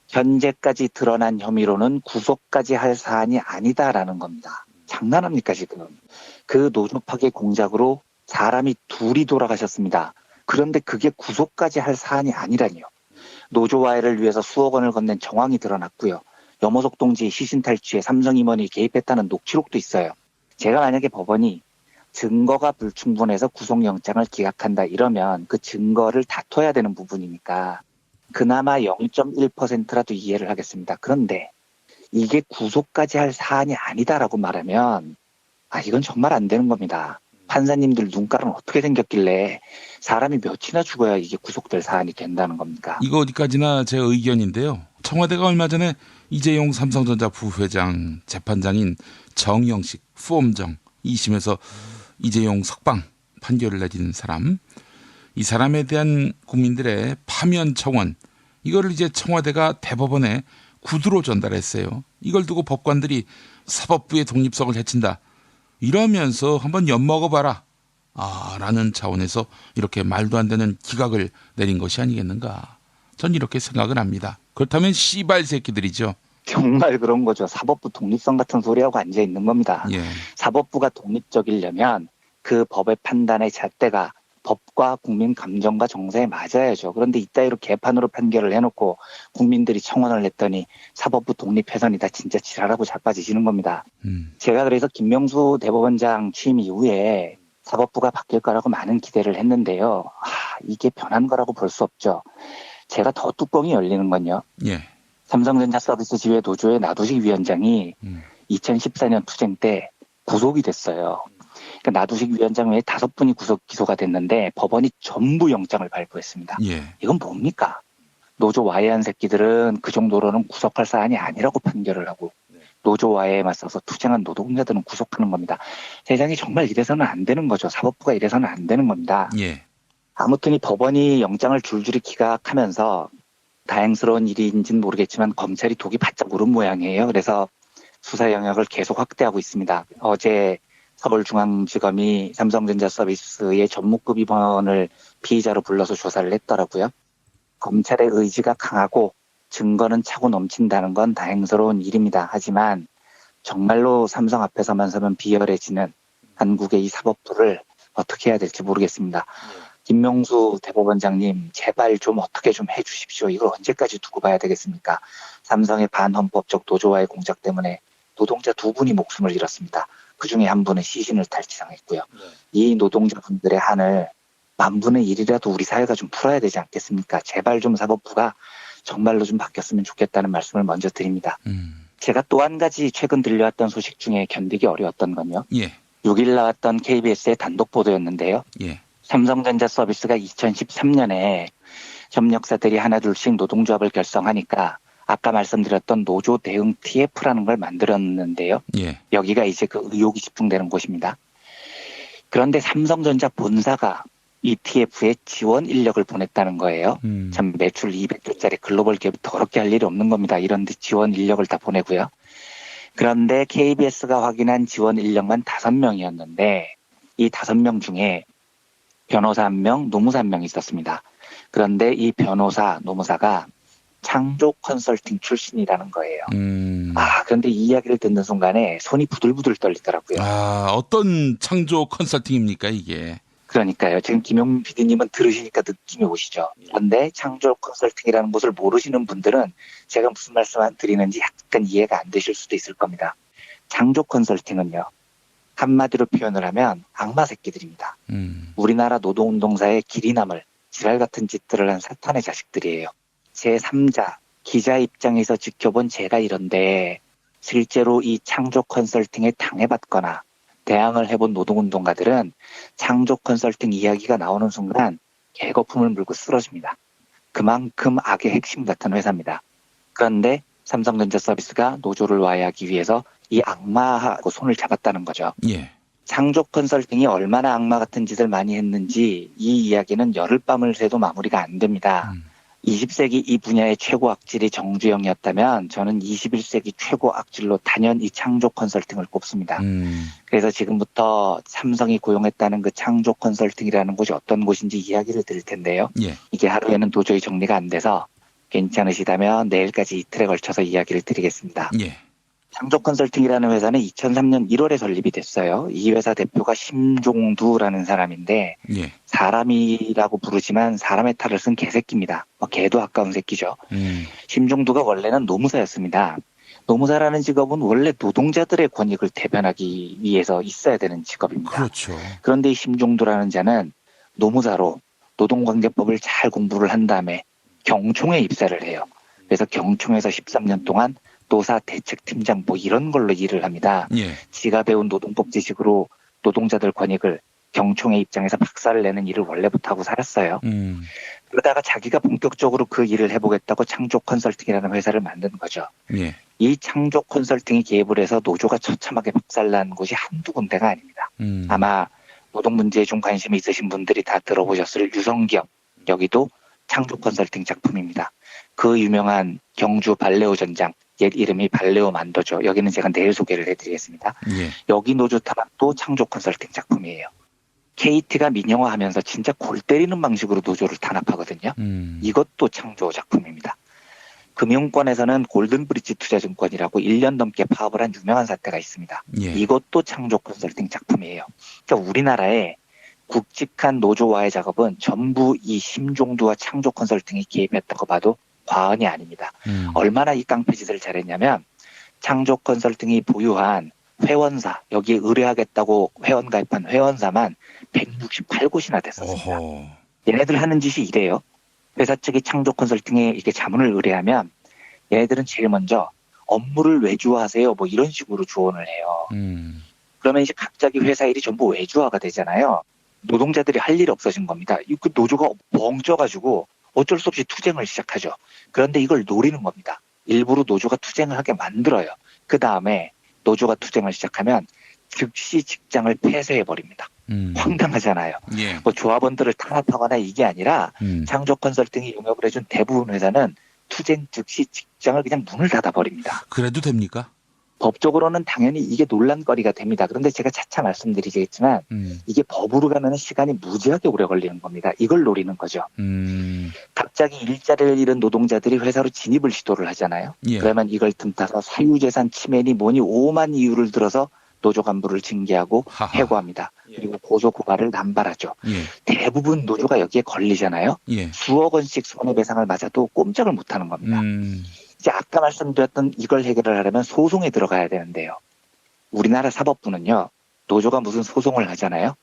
현재까지 드러난 혐의로는 구속까지 할 사안이 아니다라는 겁니다. 장난합니까 지금. 그 노조 파괴 공작으로 사람이 둘이 돌아가셨습니다. 그런데 그게 구속까지 할 사안이 아니라니요. 노조 와해를 위해서 수억 원을 건넨 정황이 드러났고요. 염호석 동지의 시신 탈취에 삼성 임원이 개입했다는 녹취록도 있어요. 제가 만약에 법원이 증거가 불충분해서 구속영장을 기각한다 이러면 그 증거를 다퉈야 되는 부분이니까 그나마 0.1%라도 이해를 하겠습니다. 그런데 이게 구속까지 할 사안이 아니다라고 말하면 이건 정말 안 되는 겁니다. 판사님들 눈깔은 어떻게 생겼길래 사람이 몇이나 죽어야 이게 구속될 사안이 된다는 겁니까? 이거 어디까지나 제 의견인데요. 청와대가 얼마 전에 이재용 삼성전자 부회장 재판장인 정영식 후엄정 2심에서 이재용 석방 판결을 내린 사람, 이 사람에 대한 국민들의 파면 청원, 이거를 이제 청와대가 대법원에 구두로 전달했어요. 이걸 두고 법관들이 사법부의 독립성을 해친다. 이러면서 한번 엿먹어봐라. 라는 차원에서 이렇게 말도 안 되는 기각을 내린 것이 아니겠는가. 전 이렇게 생각을 합니다. 그렇다면 씨발 새끼들이죠. 정말 그런 거죠. 사법부 독립성 같은 소리하고 앉아있는 겁니다. 사법부가 독립적이려면 그 법의 판단의 잣대가 법과 국민 감정과 정서에 맞아야죠. 그런데 이따위로 개판으로 판결을 해놓고 국민들이 청원을 냈더니 사법부 독립 훼손이다 진짜 지랄하고 자빠지시는 겁니다. 제가 그래서 김명수 대법원장 취임 이후에 사법부가 바뀔 거라고 많은 기대를 했는데요. 이게 변한 거라고 볼 수 없죠. 제가 더 뚜껑이 열리는 건요. 예. 삼성전자 서비스 지회 노조의 나두식 위원장이 2014년 투쟁 때 구속이 됐어요. 그러니까 나두식 위원장 외에 5분이 기소가 됐는데 법원이 전부 영장을 발부했습니다. 예. 이건 뭡니까? 노조 와해한 새끼들은 그 정도로는 구속할 사안이 아니라고 판결을 하고 노조 와해에 맞서서 투쟁한 노동자들은 구속하는 겁니다. 세상이 정말 이래서는 안 되는 거죠. 사법부가 이래서는 안 되는 겁니다. 예. 아무튼 이 법원이 영장을 줄줄이 기각하면서 다행스러운 일인지는 모르겠지만 검찰이 독이 바짝 오른 모양이에요. 그래서 수사 영역을 계속 확대하고 있습니다. 어제 서울중앙지검이 삼성전자 서비스의 전무급 임원을 피의자로 불러서 조사를 했더라고요. 검찰의 의지가 강하고 증거는 차고 넘친다는 건 다행스러운 일입니다. 하지만 정말로 삼성 앞에서만 서면 비열해지는 한국의 이 사법부를 어떻게 해야 될지 모르겠습니다. 김명수 대법원장님 제발 좀 어떻게 좀 해주십시오. 이걸 언제까지 두고 봐야 되겠습니까? 삼성의 반헌법적 노조와의 공작 때문에 노동자 2분이 목숨을 잃었습니다. 그중에 한 분은 시신을 탈취당했고요. 이 노동자분들의 한을 10,000분의 1이라도 우리 사회가 좀 풀어야 되지 않겠습니까? 제발 좀 사법부가 정말로 좀 바뀌었으면 좋겠다는 말씀을 먼저 드립니다. 제가 또 한 가지 최근 들려왔던 소식 중에 견디기 어려웠던 건요. 예. 6일 나왔던 KBS의 단독 보도였는데요. 예. 삼성전자 서비스가 2013년에 협력사들이 하나둘씩 노동조합을 결성하니까 아까 말씀드렸던 노조 대응 TF라는 걸 만들었는데요. 예. 여기가 이제 그 의혹이 집중되는 곳입니다. 그런데 삼성전자 본사가 이 TF에 지원 인력을 보냈다는 거예요. 참 매출 200조짜리 글로벌 기업이 더럽게 할 일이 없는 겁니다. 이런 데 지원 인력을 다 보내고요. 그런데 KBS가 확인한 지원 인력만 5명이었는데 이 5명 중에 변호사 1명, 노무사 1명 있었습니다. 그런데 이 변호사, 노무사가 창조 컨설팅 출신이라는 거예요. 그런데 이 이야기를 듣는 순간에 손이 부들부들 떨리더라고요. 어떤 창조 컨설팅입니까, 이게? 그러니까요. 지금 김용민 PD님은 들으시니까 느낌이 오시죠. 그런데 창조 컨설팅이라는 것을 모르시는 분들은 제가 무슨 말씀을 드리는지 약간 이해가 안 되실 수도 있을 겁니다. 창조 컨설팅은요. 한마디로 표현을 하면 악마 새끼들입니다. 우리나라 노동운동사의 길이 남을 지랄 같은 짓들을 한 사탄의 자식들이에요. 제3자, 기자 입장에서 지켜본 제가 이런데 실제로 이 창조 컨설팅에 당해봤거나 대항을 해본 노동운동가들은 창조 컨설팅 이야기가 나오는 순간 개거품을 물고 쓰러집니다. 그만큼 악의 핵심 같은 회사입니다. 그런데 삼성전자 서비스가 노조를 와해하기 위해서 이 악마하고 손을 잡았다는 거죠. 예. 창조 컨설팅이 얼마나 악마 같은 짓을 많이 했는지 이 이야기는 열흘밤을 새도 마무리가 안 됩니다. 20세기 이 분야의 최고 악질이 정주영이었다면 저는 21세기 최고 악질로 단연 이 창조 컨설팅을 꼽습니다. 그래서 지금부터 삼성이 고용했다는 그 창조 컨설팅이라는 곳이 어떤 곳인지 이야기를 드릴 텐데요. 예. 이게 하루에는 도저히 정리가 안 돼서 괜찮으시다면 내일까지 이틀에 걸쳐서 이야기를 드리겠습니다. 예. 창조 컨설팅이라는 회사는 2003년 1월에 설립이 됐어요. 이 회사 대표가 심종두라는 사람인데 예. 사람이라고 부르지만 사람의 탈을 쓴 개새끼입니다. 개도 아까운 새끼죠. 심종두가 원래는 노무사였습니다. 노무사라는 직업은 원래 노동자들의 권익을 대변하기 위해서 있어야 되는 직업입니다. 그렇죠. 그런데 이 심종두라는 자는 노무사로 노동관계법을 잘 공부를 한 다음에 경총에 입사를 해요. 그래서 경총에서 13년 동안 노사 대책팀장 이런 걸로 일을 합니다. 예. 지가 배운 노동법 지식으로 노동자들 권익을 경총의 입장에서 박살을 내는 일을 원래부터 하고 살았어요. 그러다가 자기가 본격적으로 그 일을 해보겠다고 창조 컨설팅이라는 회사를 만든 거죠. 예. 이 창조 컨설팅이 개입을 해서 노조가 처참하게 박살난 곳이 한두 군데가 아닙니다. 아마 노동 문제에 좀 관심이 있으신 분들이 다 들어보셨을 유성기업, 여기도 창조 컨설팅 작품입니다. 그 유명한 경주 발레오 전장, 옛 이름이 발레오 만도죠. 여기는 제가 내일 소개를 해드리겠습니다. 예. 여기 노조 탄압도 창조 컨설팅 작품이에요. KT가 민영화하면서 진짜 골 때리는 방식으로 노조를 탄압하거든요. 이것도 창조 작품입니다. 금융권에서는 골든브리지 투자증권이라고 1년 넘게 파업을 한 유명한 사태가 있습니다. 예. 이것도 창조 컨설팅 작품이에요. 그러니까 우리나라에 굵직한 노조와의 작업은 전부 이 심종두와 창조 컨설팅이 개입했다고 봐도 과언이 아닙니다. 얼마나 이 깡패짓을 잘했냐면 창조 컨설팅이 보유한 회원사, 여기에 의뢰하겠다고 회원 가입한 회원사만 168곳이나 됐었습니다. 얘네들 하는 짓이 이래요. 회사 측이 창조 컨설팅에 이렇게 자문을 의뢰하면 얘네들은 제일 먼저 업무를 외주화하세요. 뭐 이런 식으로 조언을 해요. 그러면 이제 갑자기 회사 일이 전부 외주화가 되잖아요. 노동자들이 할 일이 없어진 겁니다. 그 노조가 멍쪄가지고 어쩔 수 없이 투쟁을 시작하죠. 그런데 이걸 노리는 겁니다. 일부러 노조가 투쟁을 하게 만들어요. 그 다음에 노조가 투쟁을 시작하면 즉시 직장을 폐쇄해버립니다. 황당하잖아요. 예. 뭐 조합원들을 탄압하거나 이게 아니라 창조 컨설팅이 용역을 해준 대부분 회사는 투쟁 즉시 직장을 그냥 문을 닫아버립니다. 그래도 됩니까? 법적으로는 당연히 이게 논란거리가 됩니다. 그런데 제가 차차 말씀드리겠지만 이게 법으로 가면 시간이 무지하게 오래 걸리는 겁니다. 이걸 노리는 거죠. 갑자기 일자리를 잃은 노동자들이 회사로 진입을 시도를 하잖아요. 예. 그러면 이걸 틈타서 사유재산 침해니 뭐니 오만 이유를 들어서 노조 간부를 징계하고 해고합니다. 그리고 고소고발을 남발하죠. 예. 대부분 노조가 여기에 걸리잖아요. 예. 수억 원씩 손해배상을 맞아도 꼼짝을 못하는 겁니다. 이제 아까 말씀드렸던 이걸 해결을 하려면 소송에 들어가야 되는데요. 우리나라 사법부는요. 노조가 무슨 소송을 하잖아요.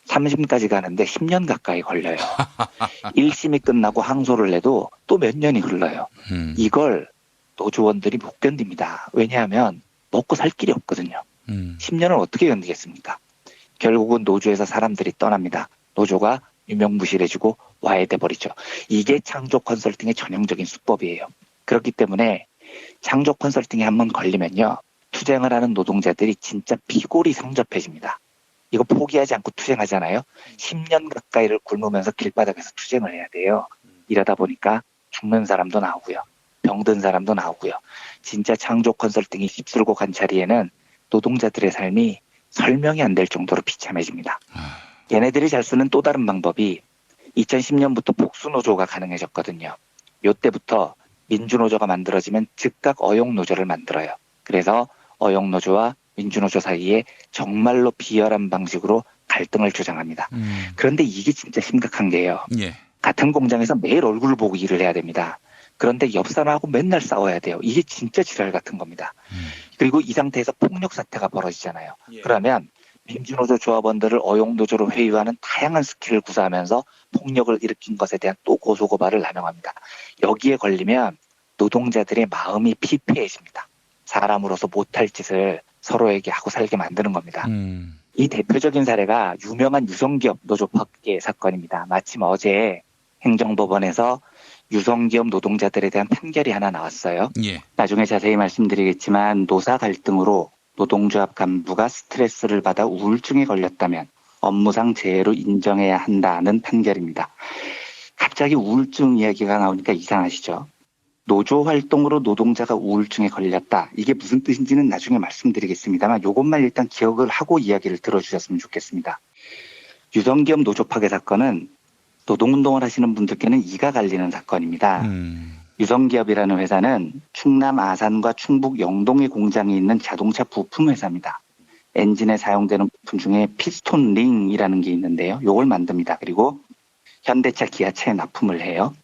3심까지 가는데 10년 가까이 걸려요. 1심이 끝나고 항소를 해도 또 몇 년이 흘러요. 이걸 노조원들이 못 견딥니다. 왜냐하면 먹고 살 길이 없거든요. 10년을 어떻게 견디겠습니까? 결국은 노조에서 사람들이 떠납니다. 노조가 유명무실해지고 와해돼 버리죠. 이게 창조 컨설팅의 전형적인 수법이에요. 그렇기 때문에 창조 컨설팅에 한번 걸리면요. 투쟁을 하는 노동자들이 진짜 피골이 상접해집니다. 이거 포기하지 않고 투쟁하잖아요. 10년 가까이를 굶으면서 길바닥에서 투쟁을 해야 돼요. 이러다 보니까 죽는 사람도 나오고요. 병든 사람도 나오고요. 진짜 창조 컨설팅이 휩쓸고 간 자리에는 노동자들의 삶이 설명이 안 될 정도로 비참해집니다. 얘네들이 잘 쓰는 또 다른 방법이 2010년부터 복수노조가 가능해졌거든요. 요때부터 민주노조가 만들어지면 즉각 어용노조를 만들어요. 그래서 어용노조와 민주노조 사이에 정말로 비열한 방식으로 갈등을 조장합니다. 그런데 이게 진짜 심각한 게요. 예. 같은 공장에서 매일 얼굴을 보고 일을 해야 됩니다. 그런데 옆 사람하고 맨날 싸워야 돼요. 이게 진짜 지랄 같은 겁니다. 그리고 이 상태에서 폭력 사태가 벌어지잖아요. 그러면 민주노조 조합원들을 어용노조로 회유하는 다양한 스킬을 구사하면서 폭력을 일으킨 것에 대한 또 고소고발을 남용합니다. 여기에 걸리면 노동자들의 마음이 피폐해집니다. 사람으로서 못할 짓을 서로에게 하고 살게 만드는 겁니다. 이 대표적인 사례가 유명한 유성기업 노조 파괴 사건입니다. 마침 어제 행정법원에서 유성기업 노동자들에 대한 판결이 하나 나왔어요. 예. 나중에 자세히 말씀드리겠지만 노사 갈등으로 노동조합 간부가 스트레스를 받아 우울증에 걸렸다면 업무상 재해로 인정해야 한다는 판결입니다. 갑자기 우울증 이야기가 나오니까 이상하시죠? 노조 활동으로 노동자가 우울증에 걸렸다. 이게 무슨 뜻인지는 나중에 말씀드리겠습니다만 이것만 일단 기억을 하고 이야기를 들어주셨으면 좋겠습니다. 유성기업 노조 파괴 사건은 노동운동을 하시는 분들께는 이가 갈리는 사건입니다. 유성기업이라는 회사는 충남 아산과 충북 영동의 공장이 있는 자동차 부품 회사입니다. 엔진에 사용되는 부품 중에 피스톤 링이라는 게 있는데요. 이걸 만듭니다. 그리고 현대차, 기아차에 납품을 해요.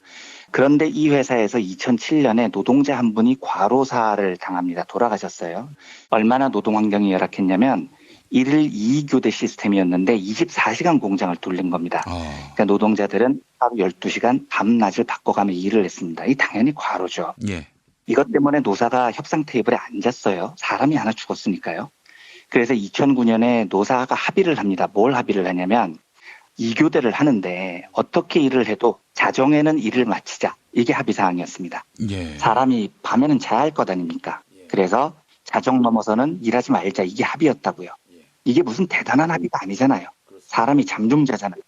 그런데 이 회사에서 2007년에 노동자 한 분이 과로사를 당합니다. 돌아가셨어요. 얼마나 노동 환경이 열악했냐면 1일 2교대 시스템이었는데 24시간 공장을 돌린 겁니다. 그러니까 노동자들은 하루 12시간 밤낮을 바꿔가며 일을 했습니다. 이 당연히 과로죠. 예. 이것 때문에 노사가 협상 테이블에 앉았어요. 사람이 하나 죽었으니까요. 그래서 2009년에 노사가 합의를 합니다. 뭘 합의를 하냐면 2교대를 하는데 어떻게 일을 해도 자정에는 일을 마치자. 이게 합의사항이었습니다. 예. 사람이 밤에는 자야 할 것 아닙니까? 그래서 자정 넘어서는 일하지 말자. 이게 합의였다고요. 이게 무슨 대단한 합의가 아니잖아요. 사람이 잠 좀 자잖아요.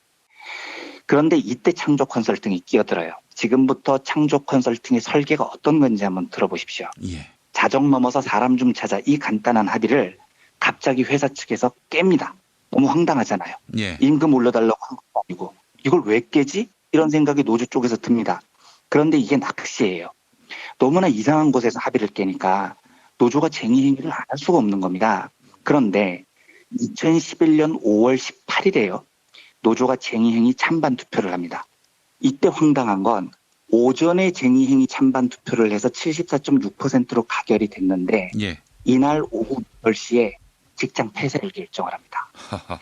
그런데 이때 창조 컨설팅이 끼어들어요. 지금부터 창조 컨설팅의 설계가 어떤 건지 한번 들어보십시오. 예. 자정 넘어서 사람 좀 찾아 이 간단한 합의를 갑자기 회사 측에서 깹니다. 너무 황당하잖아요. 예. 임금 올려달라고 한 것도 아니고 이걸 왜 깨지? 이런 생각이 노조 쪽에서 듭니다. 그런데 이게 낚시예요. 너무나 이상한 곳에서 합의를 깨니까 노조가 쟁의 행위를 안 할 수가 없는 겁니다. 그런데 2011년 5월 18일에요. 노조가 쟁의행위 찬반 투표를 합니다. 이때 황당한 건 오전에 쟁의행위 찬반 투표를 해서 74.6%로 가결이 됐는데 예. 이날 오후 10시에 직장 폐쇄를 결정을 합니다.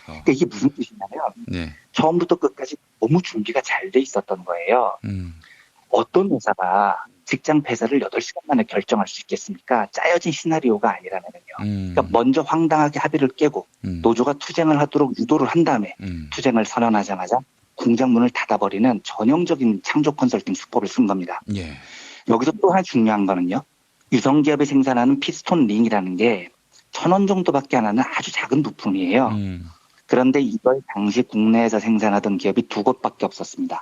그러니까 이게 무슨 뜻이냐면 네. 처음부터 끝까지 너무 준비가 잘 돼 있었던 거예요. 어떤 회사가 직장 폐쇄를 8시간 만에 결정할 수 있겠습니까? 짜여진 시나리오가 아니라면요. 그러니까 먼저 황당하게 합의를 깨고 노조가 투쟁을 하도록 유도를 한 다음에 투쟁을 선언하자마자 공장 문을 닫아버리는 전형적인 창조 컨설팅 수법을 쓴 겁니다. 예. 여기서 또 하나 중요한 거는요. 유성기업이 생산하는 피스톤 링이라는 게 1,000원 정도밖에 안 하는 아주 작은 부품이에요. 그런데 이걸 당시 국내에서 생산하던 기업이 2곳밖에 없었습니다.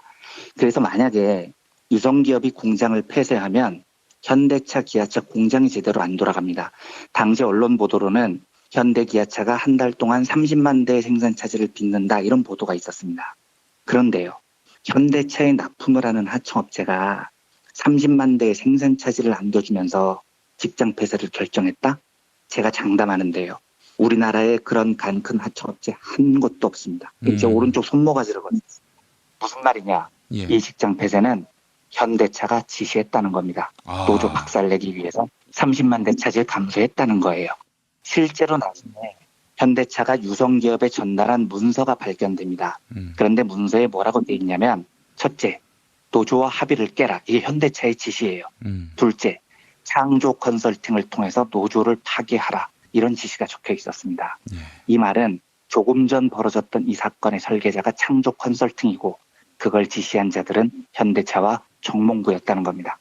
그래서 만약에 유성기업이 공장을 폐쇄하면 현대차, 기아차 공장이 제대로 안 돌아갑니다. 당시 언론 보도로는 현대 기아차가 한 달 동안 30만 대의 생산 차질을 빚는다 이런 보도가 있었습니다. 그런데요. 현대차에 납품을 하는 하청업체가 30만 대의 생산 차질을 안겨주면서 직장 폐쇄를 결정했다? 제가 장담하는데요. 우리나라에 그런 간 큰 하청업체 한 곳도 없습니다. 이제 오른쪽 손모가지를 걸었습니다. 무슨 말이냐? 예. 이 직장 폐쇄는 현대차가 지시했다는 겁니다. 노조 박살내기 위해서 30만 대 차질 감소했다는 거예요. 실제로 나중에 현대차가 유성기업에 전달한 문서가 발견됩니다. 그런데 문서에 뭐라고 돼 있냐면 첫째, 노조와 합의를 깨라. 이게 현대차의 지시예요. 둘째, 창조 컨설팅을 통해서 노조를 파괴하라. 이런 지시가 적혀 있었습니다. 이 말은 조금 전 벌어졌던 이 사건의 설계자가 창조 컨설팅이고 그걸 지시한 자들은 현대차와 정몽구였다는 겁니다.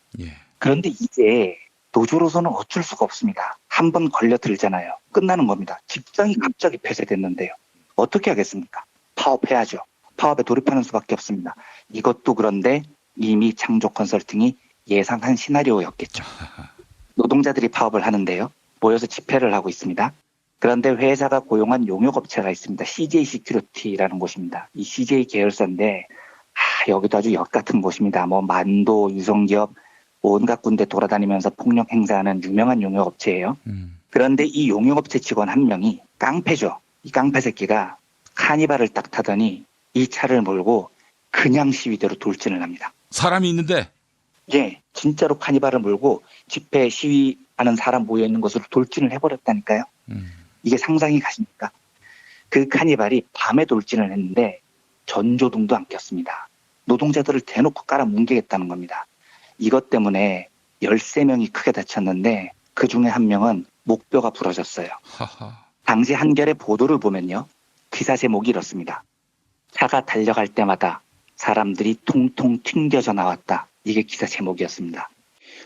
그런데 이제 노조로서는 어쩔 수가 없습니다. 한번 걸려들잖아요. 끝나는 겁니다. 직장이 갑자기 폐쇄됐는데요. 어떻게 하겠습니까? 파업해야죠. 파업에 돌입하는 수밖에 없습니다. 이것도 그런데 이미 창조 컨설팅이 예상한 시나리오였겠죠. 노동자들이 파업을 하는데요. 모여서 집회를 하고 있습니다. 그런데 회사가 고용한 용역업체가 있습니다. CJ 시큐리티라는 곳입니다. 이 CJ 계열사인데 여기도 아주 역 같은 곳입니다. 뭐 만도, 유성기업 온갖 군데 돌아다니면서 폭력 행사하는 유명한 용역업체예요. 그런데 이 용역업체 직원 한 명이 깡패죠. 이 깡패 새끼가 카니발을 딱 타더니 이 차를 몰고 그냥 시위대로 돌진을 합니다. 사람이 있는데? 예, 진짜로 카니발을 몰고 집회 시위하는 사람 모여있는 곳으로 돌진을 해버렸다니까요. 이게 상상이 가십니까? 그 카니발이 밤에 돌진을 했는데 전조등도 안 켰습니다. 노동자들을 대놓고 깔아뭉개겠다는 겁니다. 이것 때문에 13명이 크게 다쳤는데 그중에 한 명은 목뼈가 부러졌어요. 당시 한겨레 보도를 보면요. 기사 제목이 이렇습니다. 차가 달려갈 때마다 사람들이 통통 튕겨져 나왔다. 이게 기사 제목이었습니다.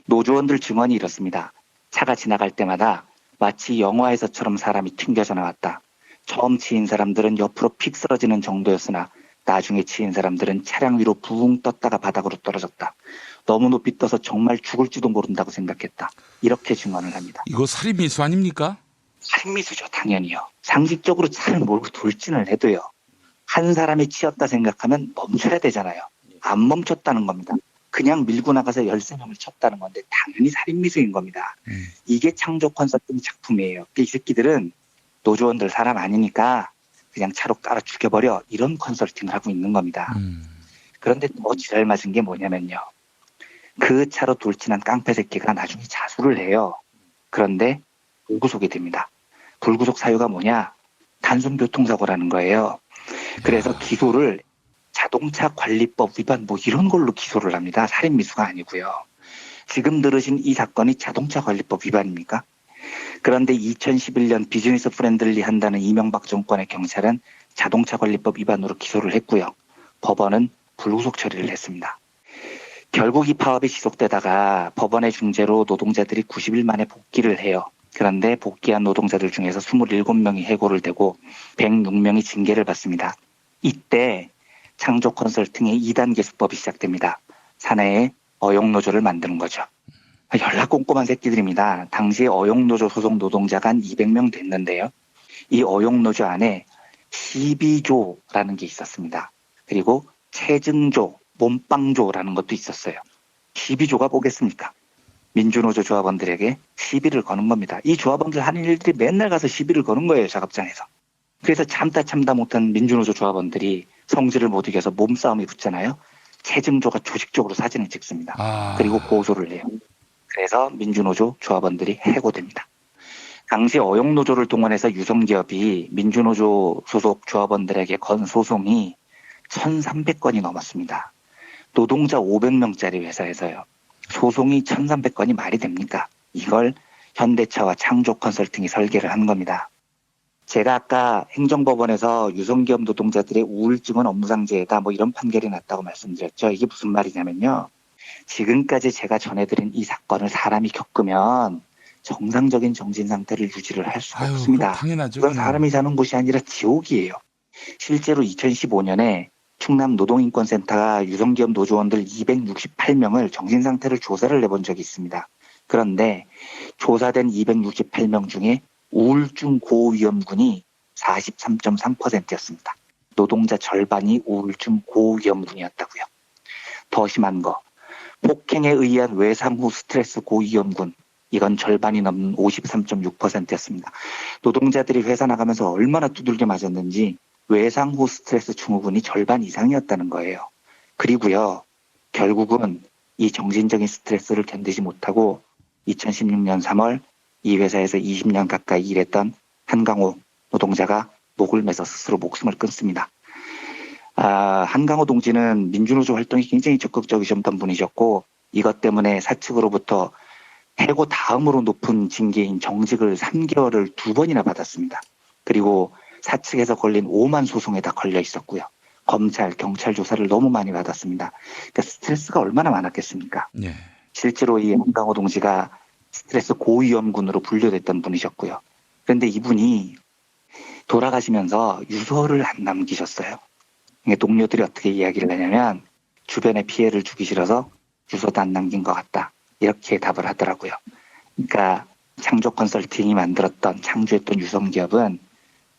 노조원들 증언이 이렇습니다. 차가 지나갈 때마다 마치 영화에서처럼 사람이 튕겨져 나왔다. 처음 치인 사람들은 옆으로 픽 쓰러지는 정도였으나 나중에 치인 사람들은 차량 위로 붕 떴다가 바닥으로 떨어졌다. 너무 높이 떠서 정말 죽을지도 모른다고 생각했다. 이렇게 증언을 합니다. 이거 살인미수 아닙니까? 살인미수죠. 당연히요. 상식적으로 차를 몰고 돌진을 해도요. 한 사람이 치였다 생각하면 멈춰야 되잖아요. 안 멈췄다는 겁니다. 그냥 밀고 나가서 13명을 쳤다는 건데 당연히 살인미수인 겁니다. 이게 창조 컨설팅 작품이에요. 이 새끼들은 노조원들 사람 아니니까 그냥 차로 깔아 죽여버려 이런 컨설팅을 하고 있는 겁니다. 그런데 더 지랄 맞은 게 뭐냐면요. 그 차로 돌진한 깡패 새끼가 나중에 자수를 해요. 그런데 불구속이 됩니다. 불구속 사유가 뭐냐? 단순 교통사고라는 거예요. 그래서 기소를 자동차 관리법 위반 뭐 이런 걸로 기소를 합니다. 살인미수가 아니고요. 지금 들으신 이 사건이 자동차 관리법 위반입니까? 그런데 2011년 비즈니스 프렌들리 한다는 이명박 정권의 경찰은 자동차 관리법 위반으로 기소를 했고요. 법원은 불구속 처리를 했습니다. 결국 이 파업이 지속되다가 법원의 중재로 노동자들이 90일 만에 복귀를 해요. 그런데 복귀한 노동자들 중에서 27명이 해고를 되고 106명이 징계를 받습니다. 이때 창조 컨설팅의 2단계 수법이 시작됩니다. 사내에 어용노조를 만드는 거죠. 연락 꼼꼼한 새끼들입니다. 당시에 어용노조 소속 노동자가 한 200명 됐는데요. 이 어용노조 안에 12조라는 게 있었습니다. 그리고 체증조, 몸빵조라는 것도 있었어요. 12조가 뭐겠습니까? 민주노조 조합원들에게 시비를 거는 겁니다. 이 조합원들 하는 일들이 맨날 가서 시비를 거는 거예요. 작업장에서. 그래서 참다 못한 민주노조 조합원들이 성질을 못 이겨서 몸싸움이 붙잖아요. 체증조가 조직적으로 사진을 찍습니다. 그리고 고소를 해요. 그래서 민주노조 조합원들이 해고됩니다. 당시 어용노조를 동원해서 유성기업이 민주노조 소속 조합원들에게 건 소송이 1,300건이 넘었습니다. 노동자 500명짜리 회사에서요. 소송이 1,300건이 말이 됩니까? 이걸 현대차와 창조 컨설팅이 설계를 한 겁니다. 제가 아까 행정법원에서 유성기업 노동자들의 우울증은 업무상재해다 뭐 이런 판결이 났다고 말씀드렸죠. 이게 무슨 말이냐면요. 지금까지 제가 전해드린 이 사건을 사람이 겪으면 정상적인 정신 상태를 유지를 할 수가 없습니다. 당연하죠. 이건 사람이 사는 곳이 아니라 지옥이에요. 실제로 2015년에 충남 노동인권센터가 유성기업 노조원들 268명을 정신상태를 조사를 해본 적이 있습니다. 그런데 조사된 268명 중에 우울증 고위험군이 43.3%였습니다. 노동자 절반이 우울증 고위험군이었다고요. 더 심한 거, 폭행에 의한 외상 후 스트레스 고위험군, 이건 절반이 넘는 53.6%였습니다. 노동자들이 회사 나가면서 얼마나 두들겨 맞았는지 외상 후 스트레스 증후군이 절반 이상이었다는 거예요. 그리고요, 결국은 이 정신적인 스트레스를 견디지 못하고 2016년 3월 이 회사에서 20년 가까이 일했던 한강호 노동자가 목을 매서 스스로 목숨을 끊습니다. 한강호 동지는 민주노조 활동이 굉장히 적극적이셨던 분이셨고 이것 때문에 사측으로부터 해고 다음으로 높은 징계인 정직을 3개월을 2번이나 받았습니다. 그리고 사측에서 걸린 5만 소송에 다 걸려 있었고요. 검찰, 경찰 조사를 너무 많이 받았습니다. 그러니까 스트레스가 얼마나 많았겠습니까? 네. 실제로 이 한강호 동지가 스트레스 고위험군으로 분류됐던 분이셨고요. 그런데 이분이 돌아가시면서 유서를 안 남기셨어요. 동료들이 어떻게 이야기를 하냐면 주변에 피해를 주기 싫어서 유서도 안 남긴 것 같다. 이렇게 답을 하더라고요. 그러니까 창조 컨설팅이 만들었던 창조했던 유성기업은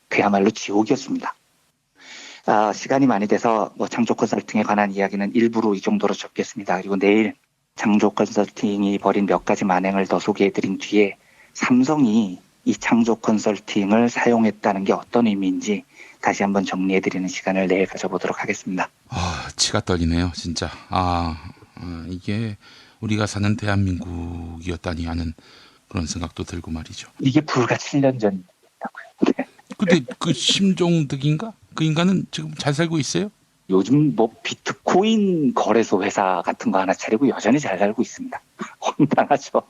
그야말로 지옥이었습니다. 시간이 많이 돼서 창조 컨설팅에 관한 이야기는 일부러 이 정도로 적겠습니다. 그리고 내일 창조 컨설팅이 벌인 몇 가지 만행을 더 소개해드린 뒤에 삼성이 이 창조 컨설팅을 사용했다는 게 어떤 의미인지 다시 한번 정리해드리는 시간을 내일 가져보도록 하겠습니다. 치가 떨리네요, 진짜. 이게 우리가 사는 대한민국이었다니 하는 그런 생각도 들고 말이죠. 이게 불과 7년 전이었다고요. 네. 근데 그 심종득인가? 그 인간은 지금 잘 살고 있어요? 요즘 비트코인 거래소 회사 같은 거 하나 차리고 여전히 잘 살고 있습니다. 황당하죠.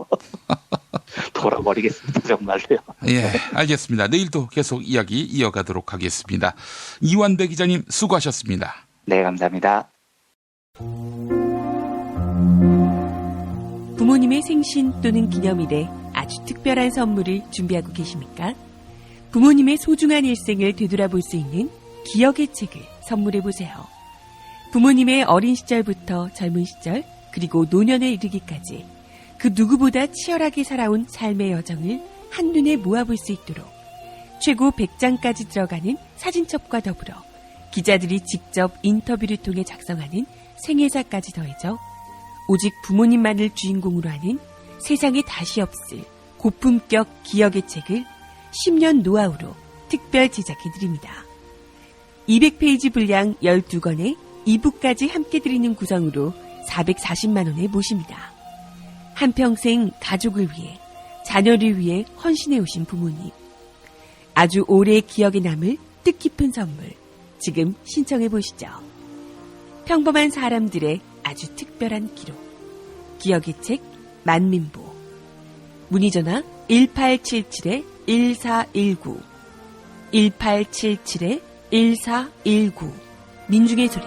돌아버리겠습니다, 정말로요. 예, 알겠습니다. 내일도 계속 이야기 이어가도록 하겠습니다. 이완배 기자님 수고하셨습니다. 네, 감사합니다. 부모님의 생신 또는 기념일에 아주 특별한 선물을 준비하고 계십니까? 부모님의 소중한 일생을 되돌아볼 수 있는 기억의 책을 선물해보세요. 부모님의 어린 시절부터 젊은 시절 그리고 노년에 이르기까지 그 누구보다 치열하게 살아온 삶의 여정을 한눈에 모아볼 수 있도록 최고 100장까지 들어가는 사진첩과 더불어 기자들이 직접 인터뷰를 통해 작성하는 생애사까지 더해져 오직 부모님만을 주인공으로 하는 세상에 다시 없을 고품격 기억의 책을 10년 노하우로 특별 제작해드립니다. 200페이지 분량 12권에 2부까지 함께 드리는 구성으로 440만 원에 모십니다. 한평생 가족을 위해, 자녀를 위해 헌신해 오신 부모님. 아주 오래 기억에 남을 뜻깊은 선물. 지금 신청해 보시죠. 평범한 사람들의 아주 특별한 기록. 기억의 책 만민보. 문의전화 1877-1419 1877-1419 민중의 소리.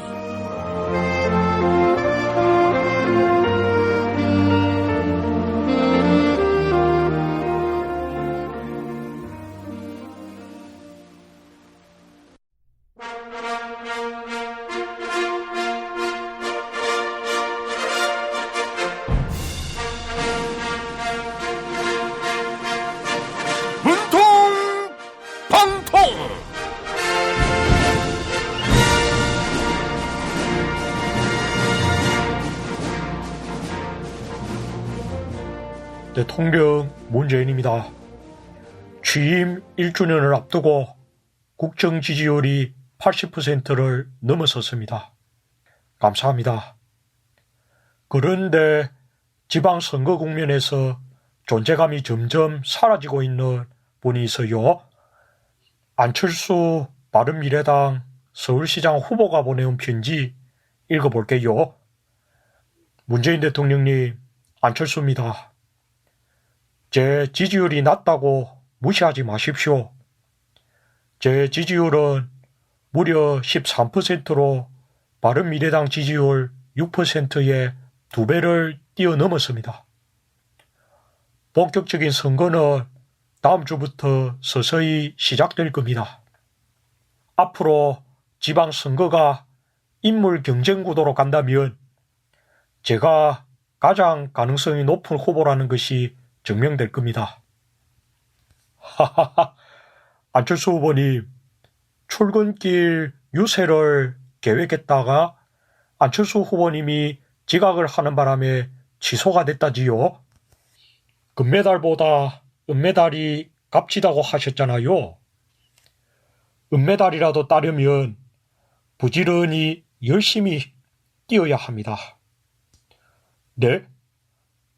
대통령 문재인입니다. 취임 1주년을 앞두고 국정 지지율이 80%를 넘어섰습니다. 감사합니다. 그런데 지방선거 국면에서 존재감이 점점 사라지고 있는 분이 있어요. 안철수 바른미래당 서울시장 후보가 보내온 편지 읽어볼게요. 문재인 대통령님, 안철수입니다. 제 지지율이 낮다고 무시하지 마십시오. 제 지지율은 무려 13%로 바른미래당 지지율 6%의 2배를 뛰어넘었습니다. 본격적인 선거는 다음 주부터 서서히 시작될 겁니다. 앞으로 지방선거가 인물 경쟁 구도로 간다면 제가 가장 가능성이 높은 후보라는 것이 증명될 겁니다. 하하하, 안철수 후보님, 출근길 유세를 계획했다가 안철수 후보님이 지각을 하는 바람에 취소가 됐다지요. 금메달보다 은메달이 값지다고 하셨잖아요. 은메달이라도 따려면 부지런히 열심히 뛰어야 합니다. 네?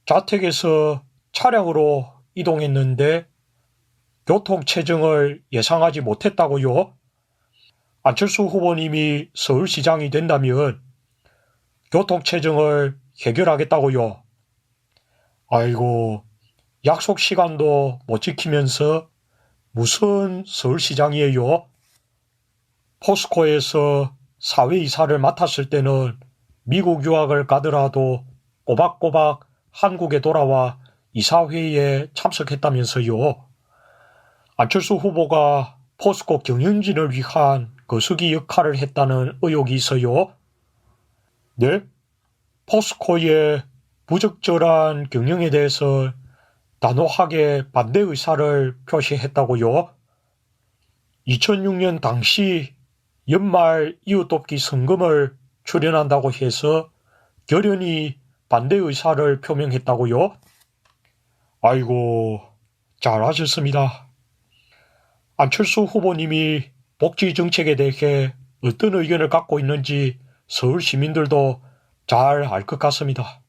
자택에서 차량으로 이동했는데 교통체증을 예상하지 못했다고요? 안철수 후보님이 서울시장이 된다면 교통체증을 해결하겠다고요? 아이고, 약속 시간도 못 지키면서 무슨 서울시장이에요? 포스코에서 사회이사를 맡았을 때는 미국 유학을 가더라도 꼬박꼬박 한국에 돌아와 이사회의에 참석했다면서요. 안철수 후보가 포스코 경영진을 위한 거수기 역할을 했다는 의혹이 있어요. 네? 포스코의 부적절한 경영에 대해서 단호하게 반대 의사를 표시했다고요. 2006년 당시 연말 이웃돕기 성금을 출연한다고 해서 결연히 반대 의사를 표명했다고요. 아이고, 잘하셨습니다. 안철수 후보님이 복지 정책에 대해 어떤 의견을 갖고 있는지 서울 시민들도 잘 알 것 같습니다.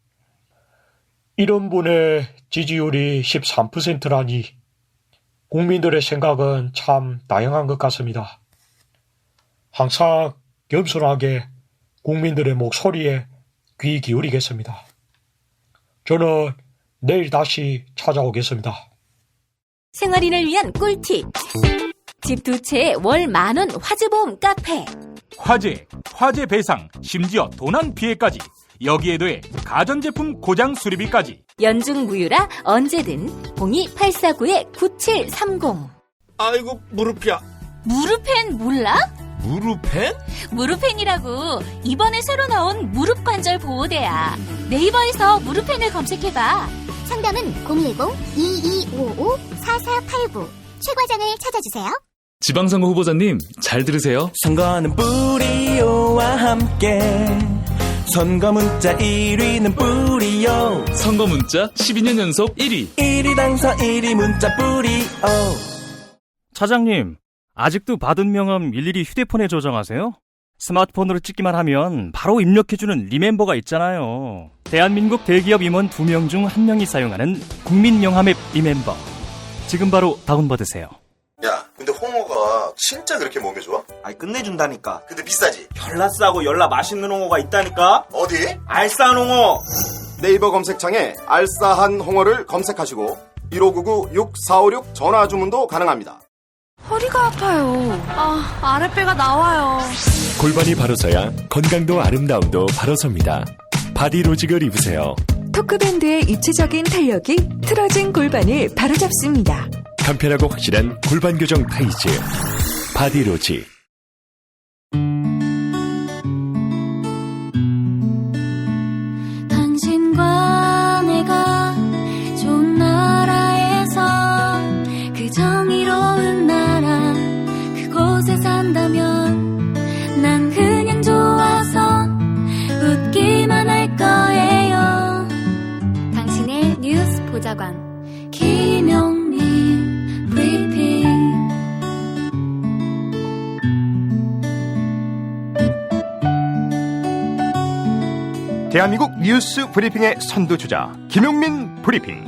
이런 분의 지지율이 13%라니 국민들의 생각은 참 다양한 것 같습니다. 항상 겸손하게 국민들의 목소리에 귀 기울이겠습니다. 저는 내일 다시 찾아오겠습니다. 생활인을 위한 꿀팁. 집 두 채에 월 10,000원 화재보험 카페. 화재 배상, 심지어 도난 피해까지. 여기에 더해 가전제품 고장 수리비까지. 연중 무휴라 언제든 02-849-9730. 아이고, 무릎이야. 무릎펜 몰라? 무릎펜? 무릎펜이라고. 이번에 새로 나온 무릎 관절 보호대야. 네이버에서 무릎펜을 검색해봐. 상담은 010-2255-4489. 최 과장을 찾아주세요. 지방선거 후보자님, 잘 들으세요. 선거는 뿌리오와 함께. 선거 문자 1위는 뿌리오. 선거 문자 12년 연속 1위. 1위 당선 1위 문자 뿌리오. 차장님, 아직도 받은 명함 일일이 휴대폰에 저장하세요? 스마트폰으로 찍기만 하면 바로 입력해주는 리멤버가 있잖아요. 대한민국 대기업 임원 2명 중 1명이 사용하는 국민명함 앱 리멤버. 지금 바로 다운받으세요. 야, 근데 홍어가 진짜 그렇게 몸에 좋아? 아이, 끝내준다니까. 근데 비싸지? 열라 싸고 열라 맛있는 홍어가 있다니까. 어디? 알싸한 홍어. 네이버 검색창에 알싸한 홍어를 검색하시고 1599-6456 전화 주문도 가능합니다. 허리가 아파요. 아랫배가 나와요. 골반이 바로 서야 건강도 아름다움도 바로 섭니다. 바디로직을 입으세요. 토크밴드의 입체적인 탄력이 틀어진 골반을 바로잡습니다. 간편하고 확실한 골반 교정 타이즈 바디로직. 당신과 내가 좋은 나라에서 그 정의로운 나라 그곳에 산다면 난 그냥 좋아서 웃기만 할 거예요. 당신의 뉴스 보좌관 김용민 브리핑. 대한민국 뉴스 브리핑의 선두주자 김용민 브리핑.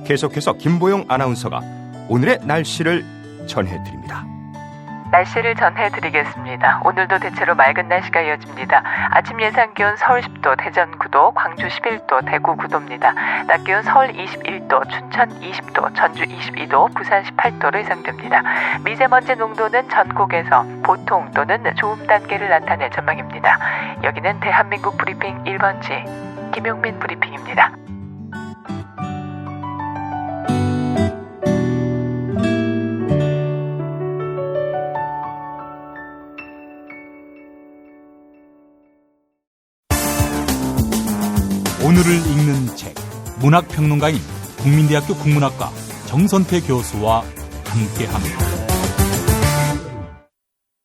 계속해서 김보영 아나운서가 오늘의 날씨를 전해드립니다. 날씨를 전해드리겠습니다. 오늘도 대체로 맑은 날씨가 이어집니다. 아침 예상 기온 서울 10도, 대전 9도, 광주 11도, 대구 9도입니다. 낮 기온 서울 21도, 춘천 20도, 전주 22도, 부산 18도로 예상됩니다. 미세먼지 농도는 전국에서 보통 또는 좋음 단계를 나타낼 전망입니다. 여기는 대한민국 브리핑 1번지 김용민 브리핑입니다. 오늘을 읽는 책, 문학평론가인 국민대학교 국문학과 정선태 교수와 함께합니다.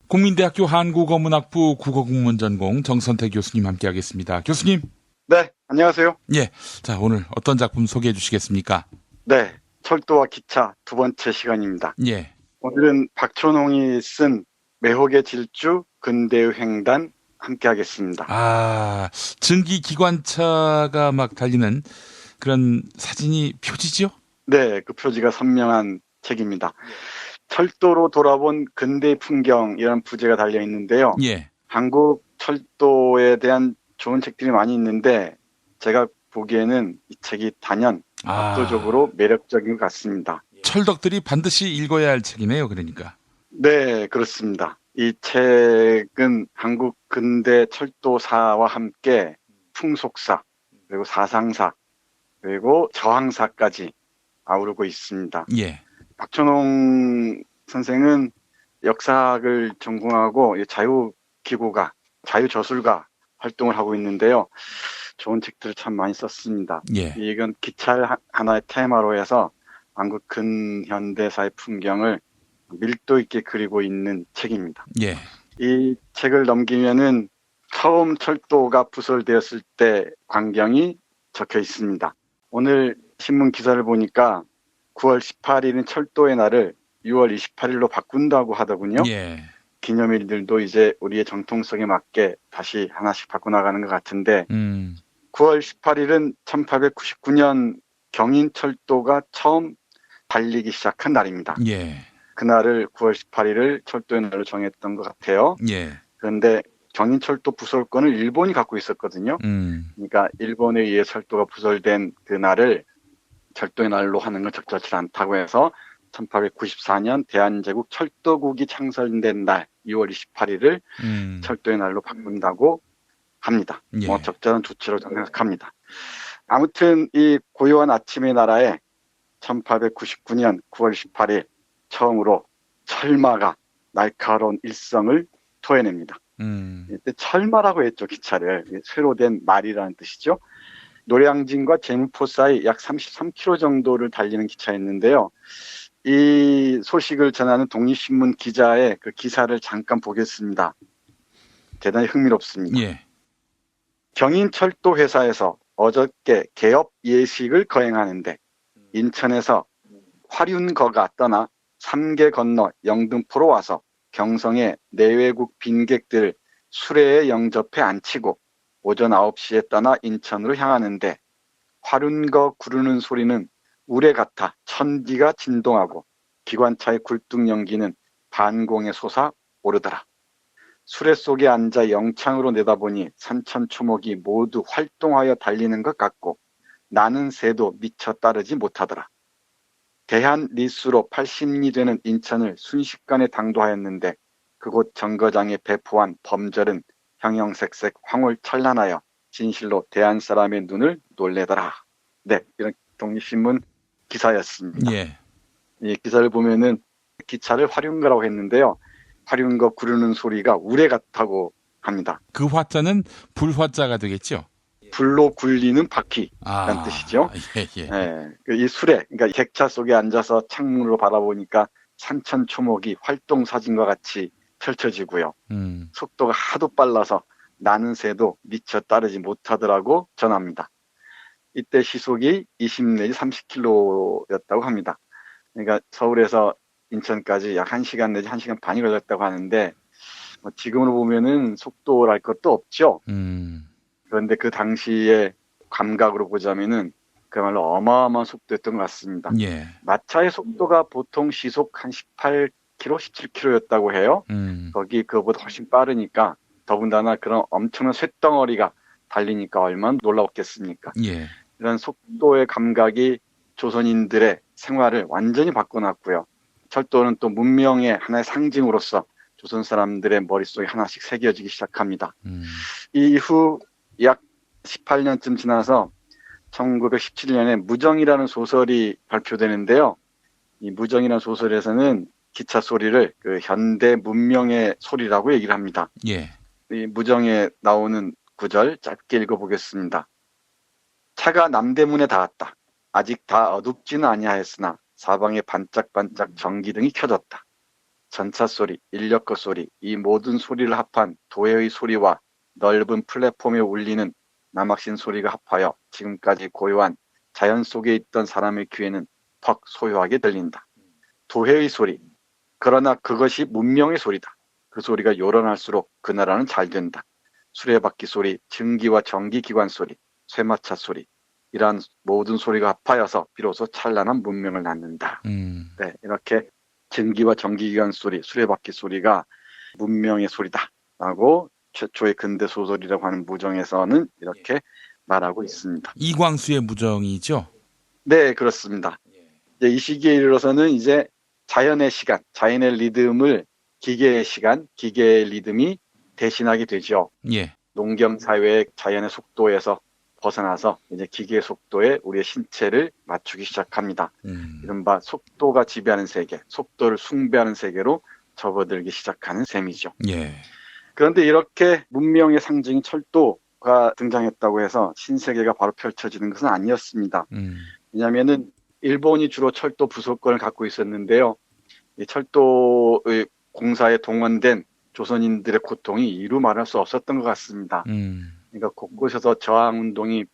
국민대학교 한국어문학부 국어국문전공 정선태 교수님 함께하겠습니다. 교수님. 네, 안녕하세요. 예, 자 오늘 어떤 작품 소개해 주시겠습니까? 네, 철도와 기차 두 번째 시간입니다. 예. 오늘은 박촌홍이 쓴 매혹의 질주 근대의 횡단 함께 하겠습니다. 아, 증기 기관차가 막 달리는 그런 사진이 표지죠? 네, 그 표지가 선명한 책입니다. 철도로 돌아본 근대 풍경이라는 부제가 달려 있는데요. 예. 한국 철도에 대한 좋은 책들이 많이 있는데 제가 보기에는 이 책이 단연 압도적으로 매력적인 것 같습니다. 철덕들이 반드시 읽어야 할 책이네요, 그러니까. 네, 그렇습니다. 이 책은 한국 근대 철도사와 함께 풍속사, 그리고 사상사, 그리고 저항사까지 아우르고 있습니다. 예. 박촌홍 선생은 역사학을 전공하고 자유기구가, 자유저술가 활동을 하고 있는데요. 좋은 책들을 참 많이 썼습니다. 예. 이건 기차를 하나의 테마로 해서 한국 근현대사의 풍경을 밀도 있게 그리고 있는 책입니다. 예. 이 책을 넘기면은 처음 철도가 부설되었을 때 광경이 적혀 있습니다. 오늘 신문 기사를 보니까 9월 18일은 철도의 날을 6월 28일로 바꾼다고 하더군요. 예. 기념일들도 이제 우리의 정통성에 맞게 다시 하나씩 바꿔나가는 것 같은데 9월 18일은 1899년 경인철도가 처음 달리기 시작한 날입니다. 예. 그날을 9월 18일을 철도의 날로 정했던 것 같아요. 예. 그런데 경인철도 부설권을 일본이 갖고 있었거든요. 그러니까 일본에 의해 철도가 부설된 그 날을 철도의 날로 하는 건 적절치 않다고 해서 1894년 대한제국 철도국이 창설된 날 6월 28일을 철도의 날로 바꾼다고 합니다. 예. 뭐 적절한 조치로 생각합니다. 아무튼 이 고요한 아침의 나라에 1899년 9월 18일 처음으로 철마가 날카로운 일성을 토해냅니다. 이때 철마라고 했죠, 기차를. 쇠로 된 말이라는 뜻이죠. 노량진과 제무포 사이 약 33km 정도를 달리는 기차였는데요. 이 소식을 전하는 독립신문 기자의 그 기사를 잠깐 보겠습니다. 대단히 흥미롭습니다. 예. 경인철도 회사에서 어저께 개업 예식을 거행하는데 인천에서 화륜거가 떠나 3개 건너 영등포로 와서 경성의 내외국 빈객들 수레에 영접해 앉히고 오전 9시에 떠나 인천으로 향하는데 화륜거 구르는 소리는 우레 같아 천지가 진동하고 기관차의 굴뚝 연기는 반공에 솟아 오르더라. 수레 속에 앉아 영창으로 내다보니 산천초목이 모두 활동하여 달리는 것 같고 나는 새도 미처 따르지 못하더라. 대한 리수로 80리 되는 인천을 순식간에 당도하였는데 그곳 정거장에 배포한 범절은 형형색색 황홀찬란하여 진실로 대한 사람의 눈을 놀래더라. 네, 이런 독립신문 기사였습니다. 예. 이 기사를 보면은 기차를 화륜거라고 했는데요. 화륜거 구르는 소리가 우레 같다고 합니다. 그 화자는 불화자가 되겠죠? 불로 굴리는 바퀴라는 뜻이죠. 예, 예. 네, 이 수레, 그러니까 객차 속에 앉아서 창문으로 바라보니까 산천초목이 활동 사진과 같이 펼쳐지고요. 속도가 하도 빨라서 나는 새도 미처 따르지 못하더라고 전합니다. 이때 시속이 20 내지 30km였다고 합니다. 그러니까 서울에서 인천까지 약 1시간 내지 1시간 반이 걸렸다고 하는데 뭐 지금으로 보면은 속도랄 것도 없죠. 그런데 그 당시의 감각으로 보자면은 그야말로 어마어마한 속도였던 것 같습니다. 예. 마차의 속도가 보통 시속 한 18 18km, 17km였다고 해요. 거기 그거보다 훨씬 빠르니까 더군다나 그런 엄청난 쇳덩어리가 달리니까 얼마나 놀라웠겠습니까. 예. 이런 속도의 감각이 조선인들의 생활을 완전히 바꿔놨고요. 철도는 또 문명의 하나의 상징으로서 조선 사람들의 머릿속에 하나씩 새겨지기 시작합니다. 이후 약 18년쯤 지나서 1917년에 무정이라는 소설이 발표되는데요. 이 무정이라는 소설에서는 기차 소리를 그 현대 문명의 소리라고 얘기를 합니다. 예. 이 무정에 나오는 구절 짧게 읽어보겠습니다. 차가 남대문에 닿았다. 아직 다 어둡지는 아니하였으나 사방에 반짝반짝 전기등이 켜졌다. 전차 소리, 인력거 소리, 이 모든 소리를 합한 도해의 소리와 넓은 플랫폼에 울리는 남학신 소리가 합하여 지금까지 고요한 자연 속에 있던 사람의 귀에는 퍽 소요하게 들린다. 도해의 소리, 그러나 그것이 문명의 소리다. 그 소리가 요란할수록 그 나라는 잘 된다. 수레바퀴 소리, 증기와 전기기관 소리, 쇠마차 소리, 이러한 모든 소리가 합하여서 비로소 찬란한 문명을 낳는다. 네, 이렇게 증기와 전기기관 소리, 수레바퀴 소리가 문명의 소리다라고 최초의 근대 소설이라고 하는 무정에서는 이렇게 말하고 있습니다. 이광수의 무정이죠? 네, 그렇습니다. 이제 이 시기에 이르러서는 이제 자연의 시간, 자연의 리듬을 기계의 시간, 기계의 리듬이 대신하게 되죠. 예. 농경 사회의 자연의 속도에서 벗어나서 이제 기계의 속도에 우리의 신체를 맞추기 시작합니다. 이른바 속도가 지배하는 세계, 속도를 숭배하는 세계로 접어들기 시작하는 셈이죠. 예. 그런데 이렇게 문명의 상징인 철도가 등장했다고 해서 신세계가 바로 펼쳐지는 것은 아니었습니다. 왜냐하면은 일본이 주로 철도 부속권을 갖고 있었는데요. 이 철도의 공사에 동원된 조선인들의 고통이 이루 말할 수 없었던 것 같습니다. 그러니까 곳곳에서 저항운동이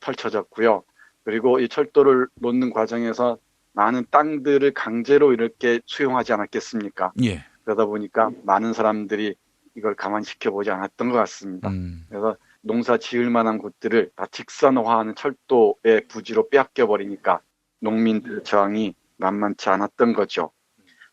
펼쳐졌고요. 그리고 이 철도를 놓는 과정에서 많은 땅들을 강제로 이렇게 수용하지 않았겠습니까? 예. 그러다 보니까 많은 사람들이 이걸 가만히 지켜보지 않았던 것 같습니다. 그래서 농사 지을 만한 곳들을 다 직선화하는 철도의 부지로 빼앗겨 버리니까 농민들 저항이 만만치 않았던 거죠.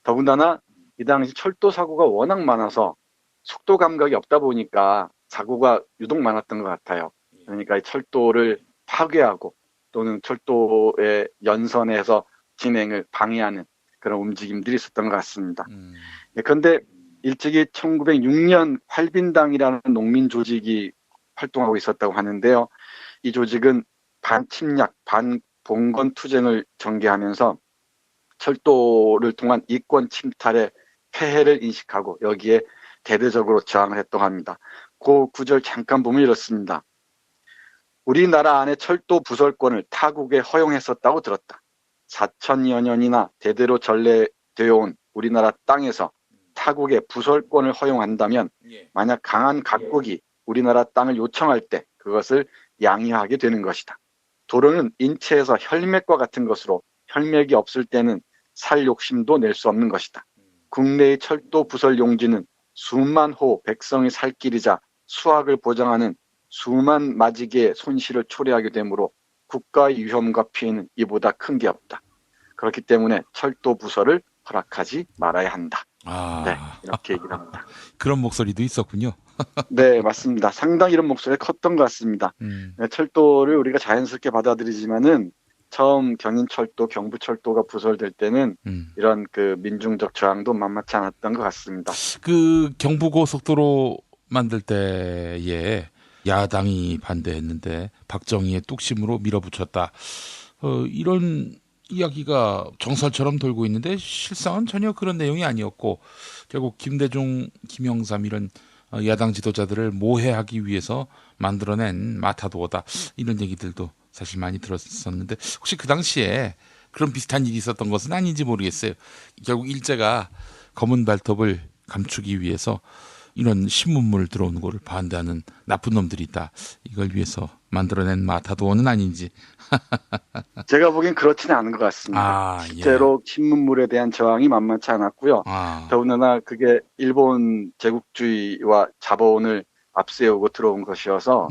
더군다나 이 당시 철도 사고가 워낙 많아서 속도 감각이 없다 보니까 사고가 유독 많았던 것 같아요. 그러니까 이 철도를 파괴하고 또는 철도의 연선에서 진행을 방해하는 그런 움직임들이 있었던 것 같습니다. 그런데 일찍이 1906년 활빈당이라는 농민 조직이 활동하고 있었다고 하는데요. 이 조직은 반침략, 반봉건 투쟁을 전개하면서 철도를 통한 이권 침탈의 폐해를 인식하고 여기에 대대적으로 저항을 했다고 합니다. 그 구절 잠깐 보면 이렇습니다. 우리나라 안에 철도 부설권을 타국에 허용했었다고 들었다. 4천여 년이나 대대로 전래되어 온 우리나라 땅에서 타국에 부설권을 허용한다면 만약 강한 각국이 우리나라 땅을 요청할 때 그것을 양해하게 되는 것이다. 도로는 인체에서 혈맥과 같은 것으로 혈맥이 없을 때는 살 욕심도 낼 수 없는 것이다. 국내의 철도 부설 용지는 수만 호 백성의 살 길이자 수확을 보장하는 수만 마지개의 손실을 초래하게 되므로 국가의 위험과 피해는 이보다 큰 게 없다. 그렇기 때문에 철도 부설을 허락하지 말아야 한다. 네, 이렇게 얘기를 합니다. 그런 목소리도 있었군요. 네, 맞습니다. 상당히 이런 목소리가 컸던 것 같습니다. 네, 철도를 우리가 자연스럽게 받아들이지만은 처음 경인철도, 경부철도가 부설될 때는 이런 그 민중적 저항도 만만치 않았던 것 같습니다. 그 경부고속도로 만들 때에 야당이 반대했는데 박정희의 뚝심으로 밀어붙였다. 이런 이야기가 정설처럼 돌고 있는데 실상은 전혀 그런 내용이 아니었고 결국 김대중, 김영삼 이런 야당 지도자들을 모해하기 위해서 만들어낸 마타도어다. 이런 얘기들도 사실 많이 들었었는데 혹시 그 당시에 그런 비슷한 일이 있었던 것은 아닌지 모르겠어요. 결국 일제가 검은 발톱을 감추기 위해서 이런 신문물 들어오는 거를 반대하는 나쁜 놈들이 있다. 이걸 위해서 만들어낸 마타도어는 아닌지. 제가 보기엔 그렇지는 않은 것 같습니다. 실제로 신문물에 대한 저항이 만만치 않았고요. 더군다나 그게 일본 제국주의와 자본을 앞세우고 들어온 것이어서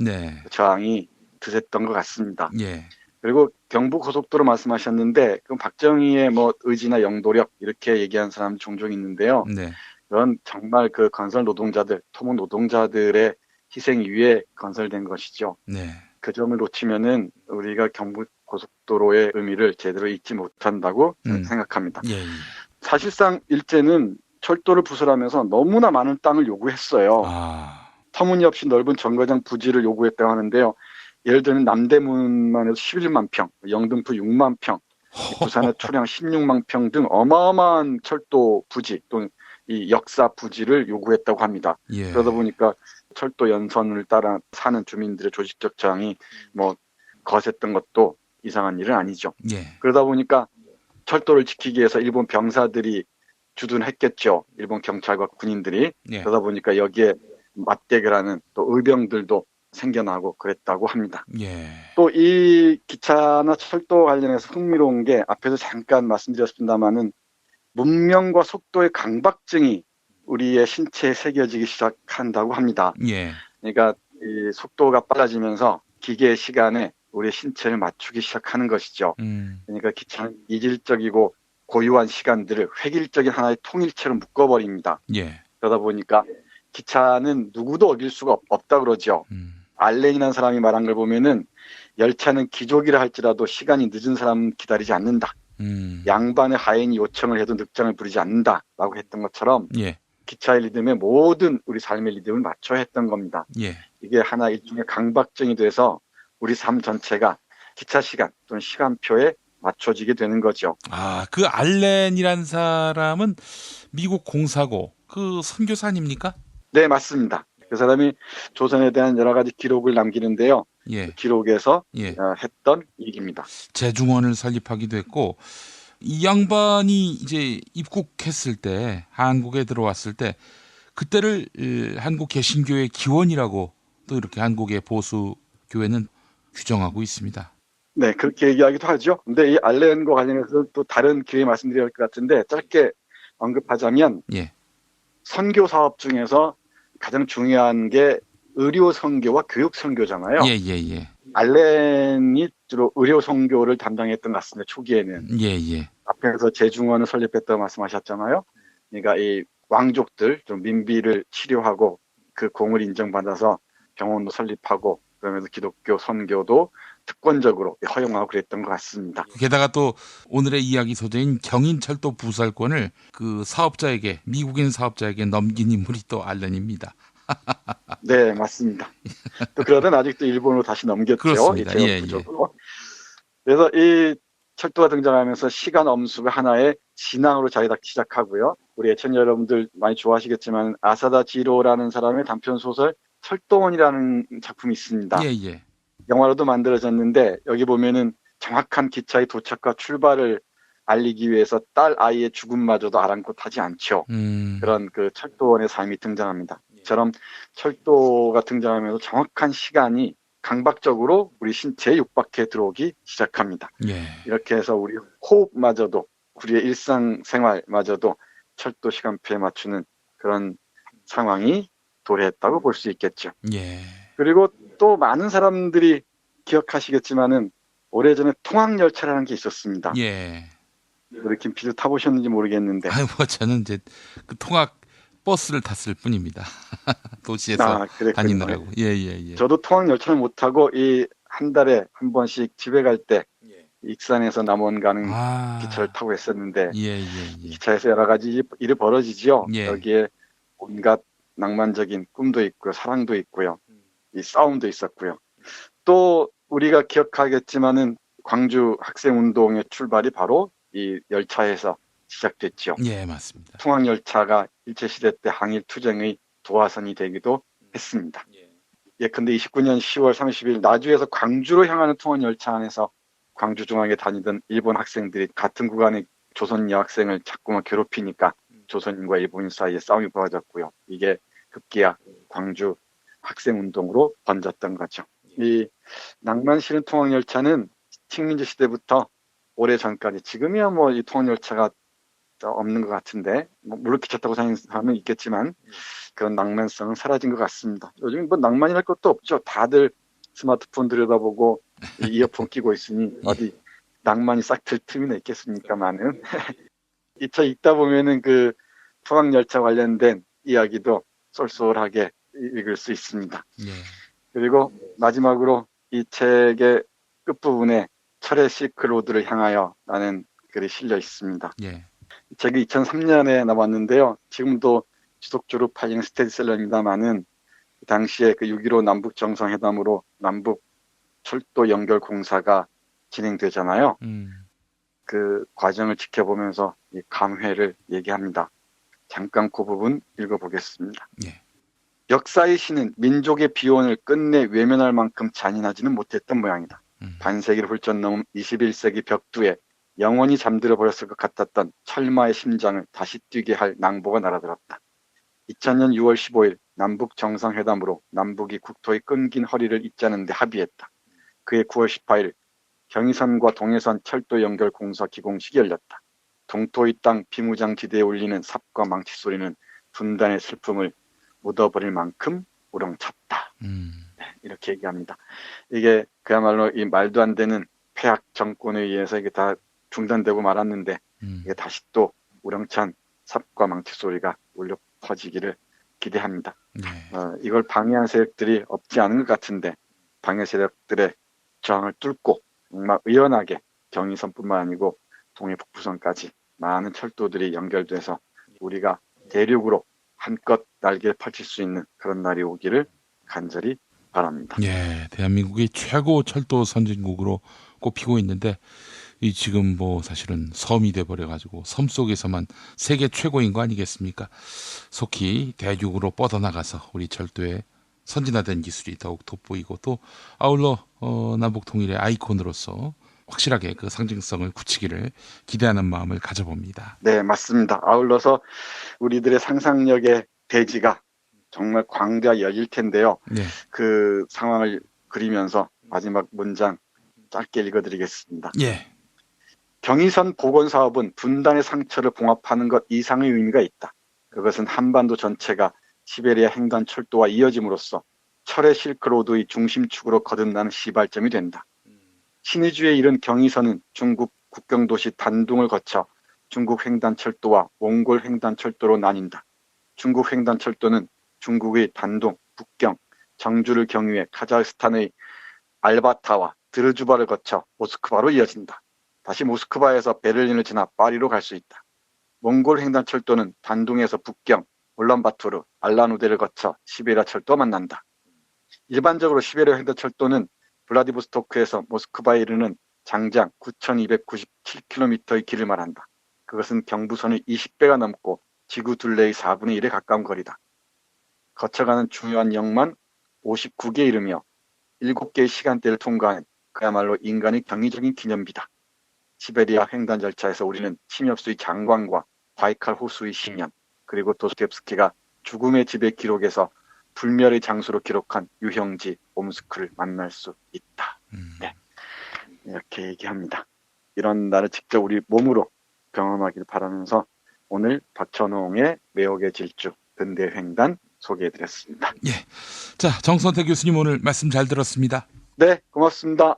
저항이 드셌던 것 같습니다. 그리고 경부고속도로 말씀하셨는데 그 박정희의 뭐 의지나 영도력 이렇게 얘기하는 사람 종종 있는데요. 네. 그건 정말 그 건설 노동자들, 토목 노동자들의 희생 위에 건설된 것이죠. 네. 그 점을 놓치면은 우리가 경부고속도로의 의미를 제대로 잊지 못한다고 생각합니다. 예. 사실상 일제는 철도를 부설하면서 너무나 많은 땅을 요구했어요. 터무니없이 넓은 정거장 부지를 요구했다고 하는데요. 예를 들면 남대문만 해도 11만 평, 영등포 6만 평, 부산의 초량 16만 평 등 어마어마한 철도 부지 또는 이 역사 부지를 요구했다고 합니다. 예. 그러다 보니까 철도 연선을 따라 사는 주민들의 조직적 저항이 뭐 거셌던 것도 이상한 일은 아니죠. 예. 그러다 보니까 철도를 지키기 위해서 일본 병사들이 주둔했겠죠. 일본 경찰과 군인들이. 예. 그러다 보니까 여기에 맞대결하는 또 의병들도 생겨나고 그랬다고 합니다. 예. 또 이 기차나 철도 관련해서 흥미로운 게 앞에서 잠깐 말씀드렸습니다마는 문명과 속도의 강박증이 우리의 신체에 새겨지기 시작한다고 합니다. 예. 그러니까 이 속도가 빨라지면서 기계의 시간에 우리의 신체를 맞추기 시작하는 것이죠. 그러니까 기차는 이질적이고 고유한 시간들을 획일적인 하나의 통일체로 묶어버립니다. 예. 그러다 보니까 기차는 누구도 어길 수가 없다 그러죠. 알렌이라는 사람이 말한 걸 보면은 열차는 기족이라 할지라도 시간이 늦은 사람은 기다리지 않는다. 양반의 하인이 요청을 해도 늑장을 부리지 않는다라고 했던 것처럼 예. 기차의 리듬에 모든 우리 삶의 리듬을 맞춰야 했던 겁니다. 예. 이게 하나 일종의 강박증이 돼서 우리 삶 전체가 기차 시간 또는 시간표에 맞춰지게 되는 거죠. 아, 그 알렌이란 사람은 미국 공사고 그 선교사입니까? 네, 맞습니다. 그 사람이 조선에 대한 여러 가지 기록을 남기는데요. 예. 그 기록에서 예. 했던 얘기입니다. 제중원을 설립하기도 했고 이 양반이 이제 입국했을 때 한국에 들어왔을 때 그때를 한국 개신교의 기원이라고 또 이렇게 한국의 보수 교회는 규정하고 있습니다. 네, 그렇게 얘기하기도 하죠. 근데 이 알렌과 관련해서 또 다른 기회에 말씀드려야 할 것 같은데 짧게 언급하자면 예. 선교 사업 중에서 가장 중요한 게 의료 선교와 교육 선교잖아요. 예. 알렌이 주로 의료 선교를 담당했던 것 같습니다. 초기에는. 예. 앞에서 제중원을 설립했다고 말씀하셨잖아요. 그러니까 이 왕족들 좀 민비를 치료하고 그 공을 인정받아서 병원도 설립하고 그러면서 기독교 선교도 특권적으로 허용하고 그랬던 것 같습니다. 게다가 또 오늘의 이야기 소재인 경인철도 부설권을 그 사업자에게 미국인 사업자에게 넘긴 인물이 또 알렌입니다. 네, 맞습니다. 또 그러다 아직도 일본으로 다시 넘겼죠. 그렇습니다. 예. 그래서 이 철도가 등장하면서 시간 엄수가 하나의 진앙으로 자리잡기 시작하고요. 우리 애청자 여러분들 많이 좋아하시겠지만 아사다 지로라는 사람의 단편 소설 철도원이라는 작품이 있습니다. 예. 영화로도 만들어졌는데 여기 보면은 정확한 기차의 도착과 출발을 알리기 위해서 딸 아이의 죽음마저도 아랑곳하지 않죠. 그런 그 철도원의 삶이 등장합니다. 이처럼 철도가 등장하면서 정확한 시간이 강박적으로 우리 신체에 육박해 들어오기 시작합니다. 예. 이렇게 해서 우리 호흡마저도 우리의 일상생활마저도 철도 시간표에 맞추는 그런 상황이 도래했다고 볼 수 있겠죠. 예. 그리고 또 많은 사람들이 기억하시겠지만은 오래전에 통학열차라는 게 있었습니다. 예. 우리 김 PD 타보셨는지 모르겠는데. 저는 이제 그 통학 버스를 탔을 뿐입니다. 도시에서 다니느라고. 예. 저도 통학열차는 못 타고 이 한 달에 한 번씩 집에 갈 때 익산에서 남원 가는 기차를 타고 했었는데 기차에서 여러 가지 일이 벌어지죠. 여기에 온갖 낭만적인 꿈도 있고요, 사랑도 있고요, 이 싸움도 있었고요. 또 우리가 기억하겠지만은 광주 학생운동의 출발이 바로 이 열차에서 시작됐죠. 예, 맞습니다. 통학열차가 일제시대 때 항일투쟁의 도화선이 되기도 했습니다. 근데 29년 10월 30일 나주에서 광주로 향하는 통학열차 안에서 광주중앙에 다니던 일본 학생들이 같은 구간의 조선 여학생을 자꾸만 괴롭히니까 조선인과 일본인 사이에 싸움이 벌어졌고요. 이게 급기야 광주 학생운동으로 번졌던 거죠. 이 낭만 실은 통학열차는 식민지 시대부터 오래전까지 지금이야 뭐 이 통학열차가 없는 것 같은데 물론 기차타고 다니는 사람은 있겠지만 그런 낭만성은 사라진 것 같습니다. 요즘 뭐 낭만이랄 것도 없죠. 다들 스마트폰 들여다보고 이어폰 끼고 있으니 어디 낭만이 싹 들 틈이나 있겠습니까만은. 저 읽다 보면은 그 포항열차 관련된 이야기도 쏠쏠하게 읽을 수 있습니다. 그리고 마지막으로 이 책의 끝부분에 철의 실크로드를 향하여 라는 글이 실려 있습니다. 이 책이 2003년에 나왔는데요. 지금도 지속적으로 팔리는 스테디셀러입니다만은 당시에 그 6.15 남북 정상회담으로 남북 철도 연결 공사가 진행되잖아요. 그 과정을 지켜보면서 이 감회를 얘기합니다. 잠깐 그 부분 읽어보겠습니다. 역사의 신은 민족의 비혼을 끝내 외면할 만큼 잔인하지는 못했던 모양이다. 반세기를 훌쩍 넘은 21세기 벽두에 영원히 잠들어 버렸을 것 같았던 철마의 심장을 다시 뛰게 할 낭보가 날아들었다. 2000년 6월 15일 남북 정상회담으로 남북이 국토의 끊긴 허리를 잇자는 데 합의했다. 그해 9월 18일 경의선과 동해선 철도 연결 공사 기공식이 열렸다. 동토의 땅 비무장지대에 울리는 삽과 망치 소리는 분단의 슬픔을 묻어버릴 만큼 우렁찼다. 이렇게 얘기합니다. 이게 그야말로 이 말도 안 되는 폐악 정권에 의해서 이게 다 중단되고 말았는데 이게 다시 또 우렁찬 삽과 망치 소리가 울려 퍼지기를 기대합니다. 이걸 방해한 세력들이 없지 않은 것 같은데 방해 세력들의 저항을 뚫고 정말 의연하게 경의선뿐만 아니고 동해 북부선까지 많은 철도들이 연결돼서 우리가 대륙으로 한껏 날개를 펼칠 수 있는 그런 날이 오기를 간절히 바랍니다. 대한민국이 최고 철도 선진국으로 꼽히고 있는데 이 지금 뭐 사실은 섬이 돼버려가지고 섬 속에서만 세계 최고인 거 아니겠습니까? 속히 대륙으로 뻗어나가서 우리 철도에 선진화된 기술이 더욱 돋보이고 또 아울러 남북 통일의 아이콘으로서 확실하게 그 상징성을 굳히기를 기대하는 마음을 가져봅니다. 네, 맞습니다. 아울러서 우리들의 상상력의 대지가 정말 광대가 열릴 텐데요. 그 상황을 그리면서 마지막 문장 짧게 읽어드리겠습니다. 경의선 복원 사업은 분단의 상처를 봉합하는 것 이상의 의미가 있다. 그것은 한반도 전체가 시베리아 횡단 철도와 이어짐으로써 철의 실크로드의 중심축으로 거듭나는 시발점이 된다. 신의주에 이른 경의선은 중국 국경도시 단둥을 거쳐 중국 횡단철도와 몽골 횡단철도로 나뉜다. 중국 횡단철도는 중국의 단둥, 북경, 정주를 경유해 카자흐스탄의 알바타와 드르주바를 거쳐 모스크바로 이어진다. 다시 모스크바에서 베를린을 지나 파리로 갈 수 있다. 몽골 횡단철도는 단둥에서 북경, 울란바토르, 알라누데를 거쳐 시베리아 철도와 만난다. 일반적으로 시베리아 횡단철도는 블라디보스토크에서 모스크바에 이르는 장장 9,297km의 길을 말한다. 그것은 경부선의 20배가 넘고 지구 둘레의 4분의 1에 가까운 거리다. 거쳐가는 중요한 역만 59개에 이르며 7개의 시간대를 통과한 그야말로 인간의 경이적인 기념비다. 시베리아 횡단 절차에서 우리는 침엽수의 장관과 바이칼 호수의 신년, 그리고 도스토옙스키가 죽음의 집의 기록에서 불멸의 장수로 기록한 유형지 옴스크를 만날 수 있다. 이렇게 얘기합니다. 이런 날을 직접 우리 몸으로 경험하길 바라면서 오늘 박천홍의 매혹의 질주 근대 횡단 소개해드렸습니다. 자, 정선태 교수님 오늘 말씀 잘 들었습니다. 네, 고맙습니다.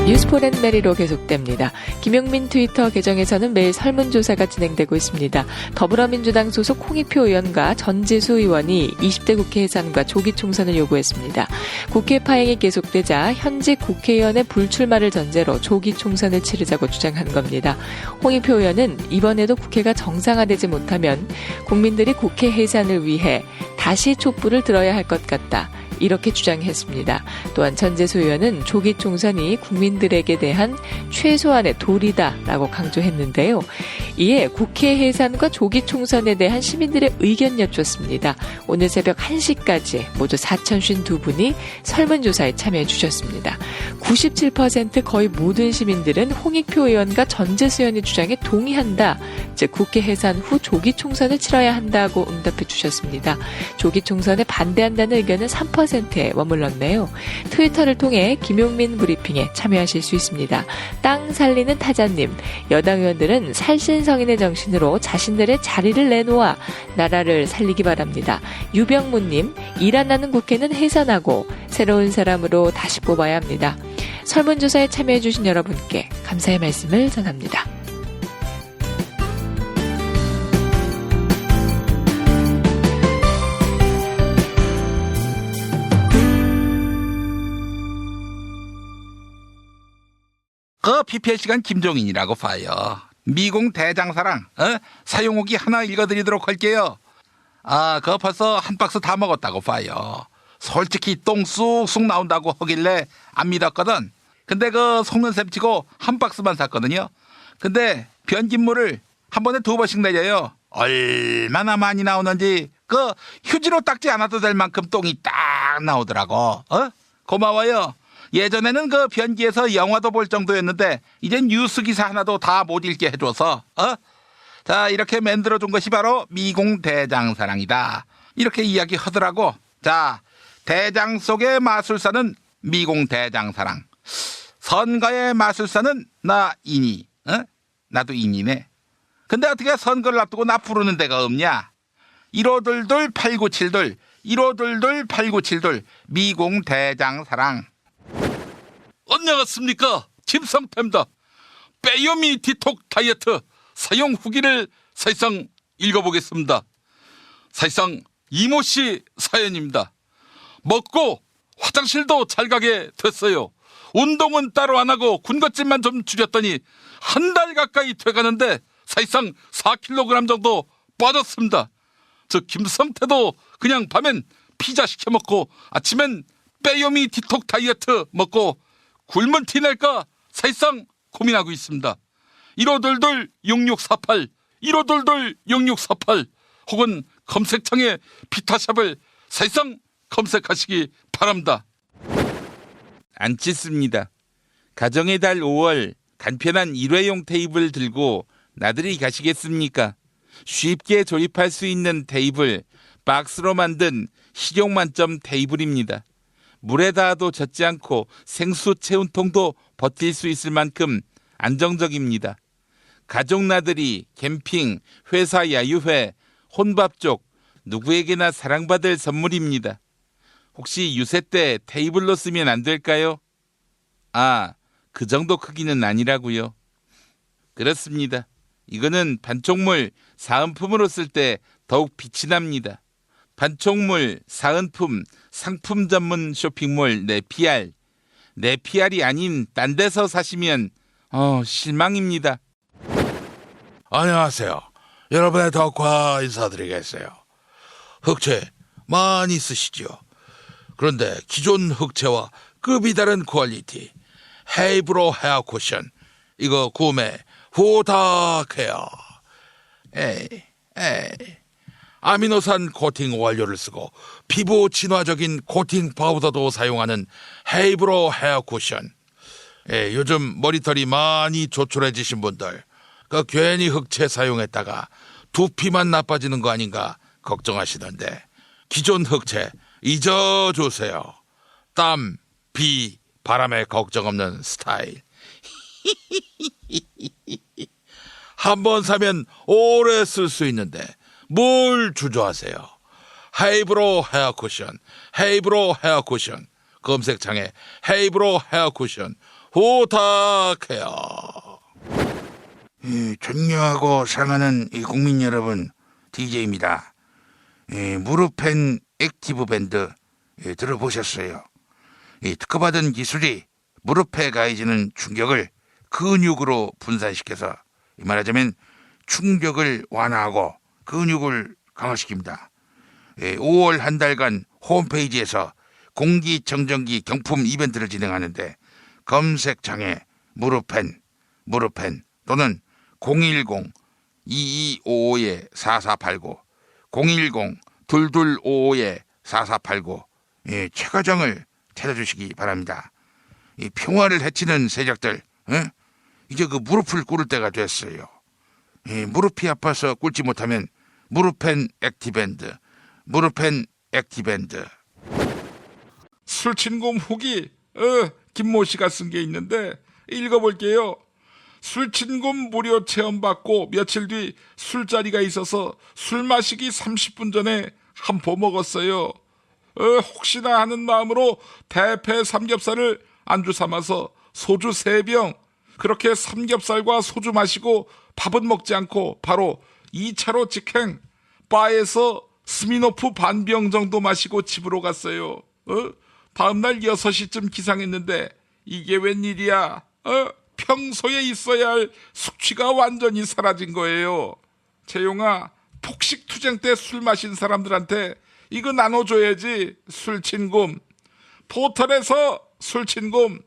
뉴스포렌메리로 계속됩니다. 김용민 트위터 계정에서는 매일 설문조사가 진행되고 있습니다. 더불어민주당 소속 홍익표 의원과 전재수 의원이 20대 국회 해산과 조기 총선을 요구했습니다. 국회 파행이 계속되자 현직 국회의원의 불출마를 전제로 조기 총선을 치르자고 주장한 겁니다. 홍익표 의원은 이번에도 국회가 정상화되지 못하면 국민들이 국회 해산을 위해 다시 촛불을 들어야 할 것 같다. 이렇게 주장했습니다. 또한 전재수 의원은 조기 총선이 국민들에게 대한 최소한의 도리다라고 강조했는데요. 이에 국회 해산과 조기 총선에 대한 시민들의 의견 여쭙습니다. 오늘 새벽 1시까지 모두 4,052분이 설문조사에 참여해 주셨습니다. 97% 거의 모든 시민들은 홍익표 의원과 전재수 의원의 주장에 동의한다. 즉 국회 해산 후 조기 총선을 치러야 한다고 응답해 주셨습니다. 조기 총선에 반대한다는 의견은 3% 10%에 머물렀네요. 트위터를 통해 김용민 브리핑에 참여하실 수 있습니다. 땅 살리는 타자님, 여당 의원들은 살신성인의 정신으로 자신들의 자리를 내놓아 나라를 살리기 바랍니다. 유병무님, 일 안 나는 국회는 해산하고 새로운 사람으로 다시 뽑아야 합니다. 설문조사에 참여해주신 여러분께 감사의 말씀을 전합니다. 그 PPL 시간 김종인이라고 봐요. 미궁 대장사랑 사용 후기 하나 읽어드리도록 할게요. 그거 벌써 한 박스 다 먹었다고 봐요. 솔직히 똥 쑥쑥 나온다고 하길래 안 믿었거든. 근데 그 속는셈 치고 한 박스만 샀거든요. 근데 변기물을 한 번에 2번씩 내려요. 얼마나 많이 나오는지 그 휴지로 닦지 않아도 될 만큼 똥이 딱 나오더라고. 고마워요. 예전에는 그 변기에서 영화도 볼 정도였는데 이젠 뉴스 기사 하나도 다 못 읽게 해줘서 자, 이렇게 만들어준 것이 바로 미궁 대장사랑이다. 이렇게 이야기하더라고. 자, 대장 속의 마술사는 미궁 대장사랑. 선거의 마술사는 나 인이. 나도 인이네. 근데 어떻게 선거를 앞두고 나 부르는 데가 없냐? 1522-8972 1522-8972 미궁 대장사랑. 안녕하십니까, 김성태입니다. 빼요미 디톡 다이어트 사용 후기를 사실상 읽어보겠습니다. 사실상 이모씨 사연입니다. 먹고 화장실도 잘 가게 됐어요. 운동은 따로 안 하고 군것질만 좀 줄였더니 한 달 가까이 돼가는데 사실상 4kg 정도 빠졌습니다. 저 김성태도 그냥 밤엔 피자 시켜 먹고 아침엔 빼요미 디톡 다이어트 먹고 굶은 티 낼까 사실상 고민하고 있습니다. 1522-6648 1522-6648 혹은 검색창에 비타샵을 사실상 검색하시기 바랍니다. 안 찢습니다. 가정의 달 5월 간편한 일회용 테이블 들고 나들이 가시겠습니까? 쉽게 조립할 수 있는 테이블, 박스로 만든 실용 만점 테이블입니다. 물에 닿아도 젖지 않고 생수 체온통도 버틸 수 있을 만큼 안정적입니다. 가족 나들이, 캠핑, 회사 야유회, 혼밥족, 누구에게나 사랑받을 선물입니다. 혹시 유세 때 테이블로 쓰면 안 될까요? 그 정도 크기는 아니라고요. 그렇습니다. 이거는 반촉물, 사은품으로 쓸 때 더욱 빛이 납니다. 반촉물, 사은품, 상품 전문 쇼핑몰 네피알. 네피알이 아닌 딴 데서 사시면 실망입니다. 안녕하세요. 여러분의 덕화 인사드리겠어요. 흑채 많이 쓰시죠? 그런데 기존 흑채와 급이 다른 퀄리티 헤이브로 헤어 쿠션 이거 구매 부탁해요. 아미노산 코팅 원료를 쓰고 피부 친화적인 코팅 파우더도 사용하는 헤이브로 헤어 쿠션. 요즘 머리털이 많이 조촐해지신 분들 괜히 흑채 사용했다가 두피만 나빠지는 거 아닌가 걱정하시던데 기존 흑채 잊어주세요. 땀, 비, 바람에 걱정 없는 스타일. 한번 사면 오래 쓸 수 있는데 뭘 주저하세요. 헤이브로 헤어 쿠션, 헤이브로 헤어 쿠션. 검색창에 헤이브로 헤어 쿠션 부탁해요. 존경하고 사랑하는 국민 여러분, DJ입니다. 무릎펜 액티브 밴드 들어보셨어요? 특허받은 기술이 무릎에 가해지는 충격을 근육으로 분산시켜서 말하자면 충격을 완화하고 근육을 강화시킵니다. 5월 한 달간 홈페이지에서 공기청정기 경품 이벤트를 진행하는데 검색창에 무릎펜 또는 010-2255-4489 010-2255-4489 최과장을 찾아주시기 바랍니다. 이 평화를 해치는 세력들 이제 그 무릎을 꿇을 때가 됐어요. 무릎이 아파서 꿇지 못하면 무릎펜 액티밴드 술친금 후기 김모 씨가 쓴 게 있는데 읽어볼게요. 술친금 무료 체험받고 며칠 뒤 술자리가 있어서 술 마시기 30분 전에 한 포 먹었어요. 혹시나 하는 마음으로 대패 삼겹살을 안주 삼아서 소주 3병, 그렇게 삼겹살과 소주 마시고 밥은 먹지 않고 바로 2차로 직행, 바에서 스미노프 반병 정도 마시고 집으로 갔어요. 다음날 6시쯤 기상했는데 이게 웬일이야? 평소에 있어야 할 숙취가 완전히 사라진 거예요. 재용아, 폭식투쟁 때 술 마신 사람들한테 이거 나눠줘야지. 술친금. 포털에서 술친금.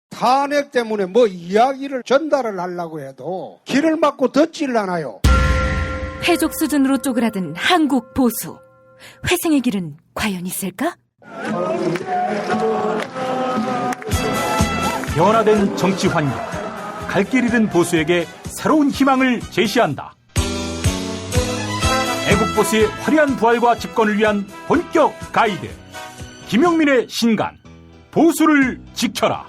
탄핵 때문에 뭐 이야기를 전달을 하려고 해도 길을 막고 듣질 않아요. 패족 수준으로 쪼그라든 한국 보수. 회생의 길은 과연 있을까? 변화된 정치 환경, 갈 길 잃은 보수에게 새로운 희망을 제시한다. 애국보수의 화려한 부활과 집권을 위한 본격 가이드, 김용민의 신간, 보수를 지켜라.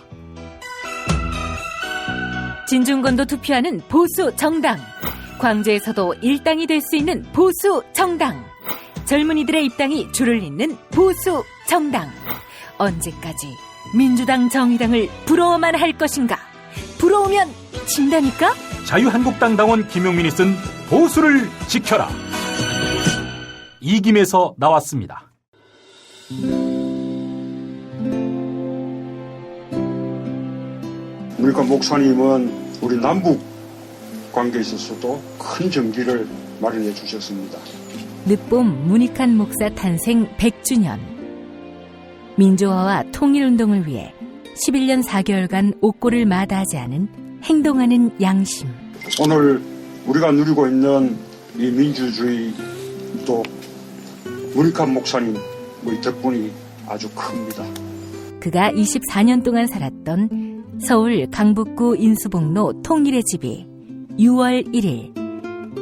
진중권도 투표하는 보수 정당, 광주에서도 일당이 될 수 있는 보수 정당, 젊은이들의 입당이 줄을 잇는 보수 정당. 언제까지 민주당 정의당을 부러워만 할 것인가? 부러우면 진다니까? 자유한국당 당원 김용민이 쓴 보수를 지켜라. 이김에서 나왔습니다. 우리가 목사님은 우리 남북 관계에 있어서도 큰 정기를 마련해 주셨습니다. 늦봄 문익환 목사 탄생 100주년. 민주화와 통일운동을 위해 11년 4개월간 옥고를 마다하지 않은 행동하는 양심. 오늘 우리가 누리고 있는 이 민주주의 또 문익환 목사님 우리 덕분이 아주 큽니다. 그가 24년 동안 살았던 서울 강북구 인수봉로 통일의 집이 6월 1일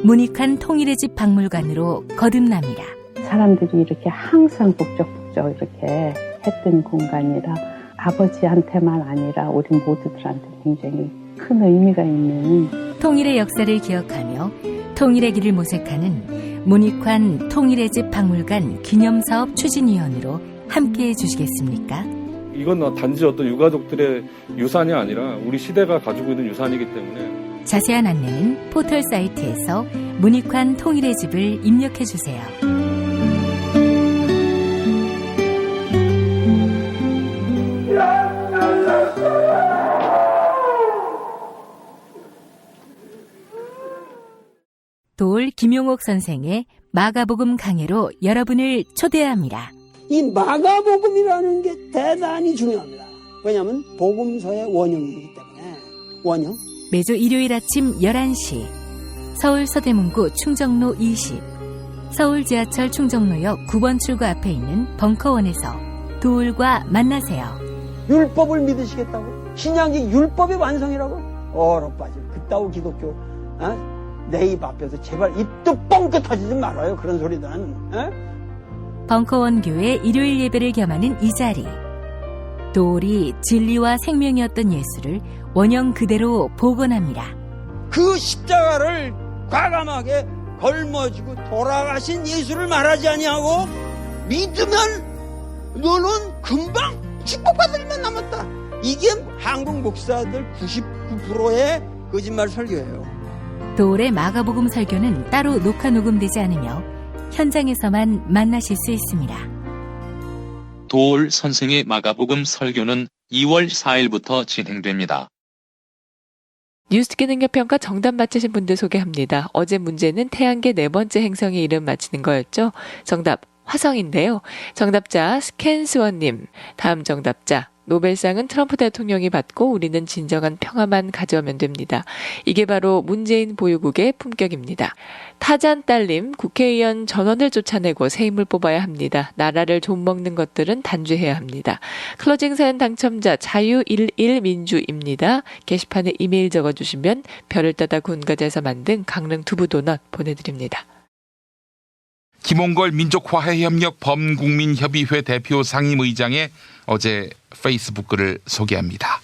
문익환 통일의 집 박물관으로 거듭납니다. 사람들이 이렇게 항상 북적북적 이렇게 했던 공간이라 아버지한테만 아니라 우리 모두들한테 굉장히 큰 의미가 있는 통일의 역사를 기억하며 통일의 길을 모색하는 문익환 통일의 집 박물관 기념사업 추진위원으로 함께해 주시겠습니까? 이건 단지 어떤 유가족들의 유산이 아니라 우리 시대가 가지고 있는 유산이기 때문에 자세한 안내는 포털 사이트에서 문익환 통일의 집을 입력해 주세요. 도올 김용옥 선생의 마가복음 강해로 여러분을 초대합니다. 이 마가복음이라는 게 대단히 중요합니다. 왜냐하면 복음서의 원형이기 때문에. 원형. 매주 일요일 아침 11시 서울 서대문구 충정로 20, 서울 지하철 충정로역 9번 출구 앞에 있는 벙커원에서 도울과 만나세요. 율법을 믿으시겠다고? 신약이 율법의 완성이라고? 얼어빠질 그따위 기독교 내 입 앞에서 제발 입도 뻥끗 터지지 말아요. 그런 소리는. 벙커원 교회 일요일 예배를 겸하는 이 자리. 도울이 진리와 생명이었던 예수를 원형 그대로 복원합니다. 그 십자가를 과감하게 걸머지고 돌아가신 예수를 말하지 아니하고 믿으면 너는 금방 축복받을 일만 남았다. 이게 한국 목사들 99%의 거짓말 설교예요. 도울의 마가복음 설교는 따로 녹화 녹음되지 않으며 현장에서만 만나실 수 있습니다. 도울 선생의 마가복음 설교는 2월 4일부터 진행됩니다. 뉴스키드 능력평가 정답 맞히신 분들 소개합니다. 어제 문제는 태양계 4번째 행성의 이름 맞히는 거였죠. 정답 화성인데요. 정답자 스캔스원님, 다음 정답자 노벨상은 트럼프 대통령이 받고 우리는 진정한 평화만 가져오면 됩니다. 이게 바로 문재인 보유국의 품격입니다. 타잔딸님, 국회의원 전원을 쫓아내고 새 인물 뽑아야 합니다. 나라를 좀먹는 것들은 단죄해야 합니다. 클로징 사연 당첨자 자유11민주입니다. 게시판에 이메일 적어주시면 별을 따다 군가자에서 만든 강릉 두부 도넛 보내드립니다. 김홍걸 민족화해협력 범국민협의회 대표 상임의장의 어제 페이스북 글을 소개합니다.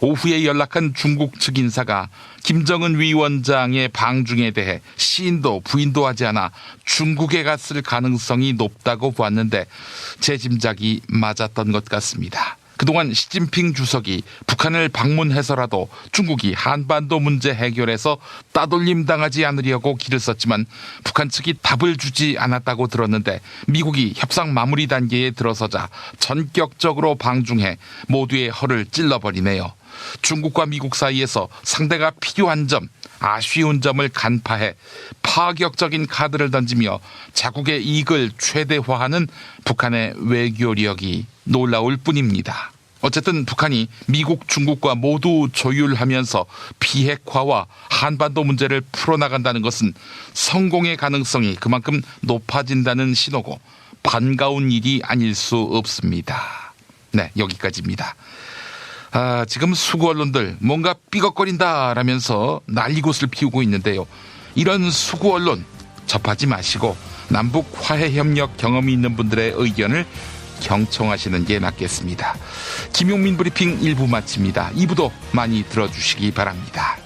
오후에 연락한 중국 측 인사가 김정은 위원장의 방중에 대해 시인도 부인도 하지 않아 중국에 갔을 가능성이 높다고 보았는데 제 짐작이 맞았던 것 같습니다. 그동안 시진핑 주석이 북한을 방문해서라도 중국이 한반도 문제 해결에서 따돌림 당하지 않으려고 길을 썼지만 북한 측이 답을 주지 않았다고 들었는데 미국이 협상 마무리 단계에 들어서자 전격적으로 방중해 모두의 허를 찔러버리네요. 중국과 미국 사이에서 상대가 필요한 점, 아쉬운 점을 간파해 파격적인 카드를 던지며 자국의 이익을 최대화하는 북한의 외교력이 놀라울 뿐입니다. 어쨌든 북한이 미국, 중국과 모두 조율하면서 비핵화와 한반도 문제를 풀어나간다는 것은 성공의 가능성이 그만큼 높아진다는 신호고 반가운 일이 아닐 수 없습니다. 네, 여기까지입니다. 지금 수구 언론들 뭔가 삐걱거린다라면서 난리굿을 피우고 있는데요. 이런 수구 언론 접하지 마시고 남북 화해협력 경험이 있는 분들의 의견을 경청하시는 게 낫겠습니다. 김용민 브리핑 1부 마칩니다. 2부도 많이 들어주시기 바랍니다.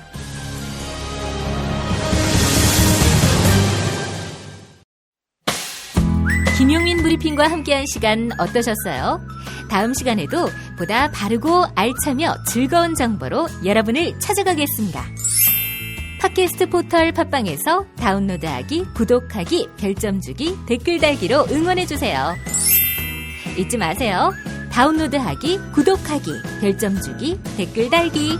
김용민 브리핑과 함께한 시간 어떠셨어요? 다음 시간에도 보다 바르고 알차며 즐거운 정보로 여러분을 찾아가겠습니다. 팟캐스트 포털 팟빵에서 다운로드하기, 구독하기, 별점 주기, 댓글 달기로 응원해주세요. 잊지 마세요. 다운로드하기, 구독하기, 별점 주기, 댓글 달기.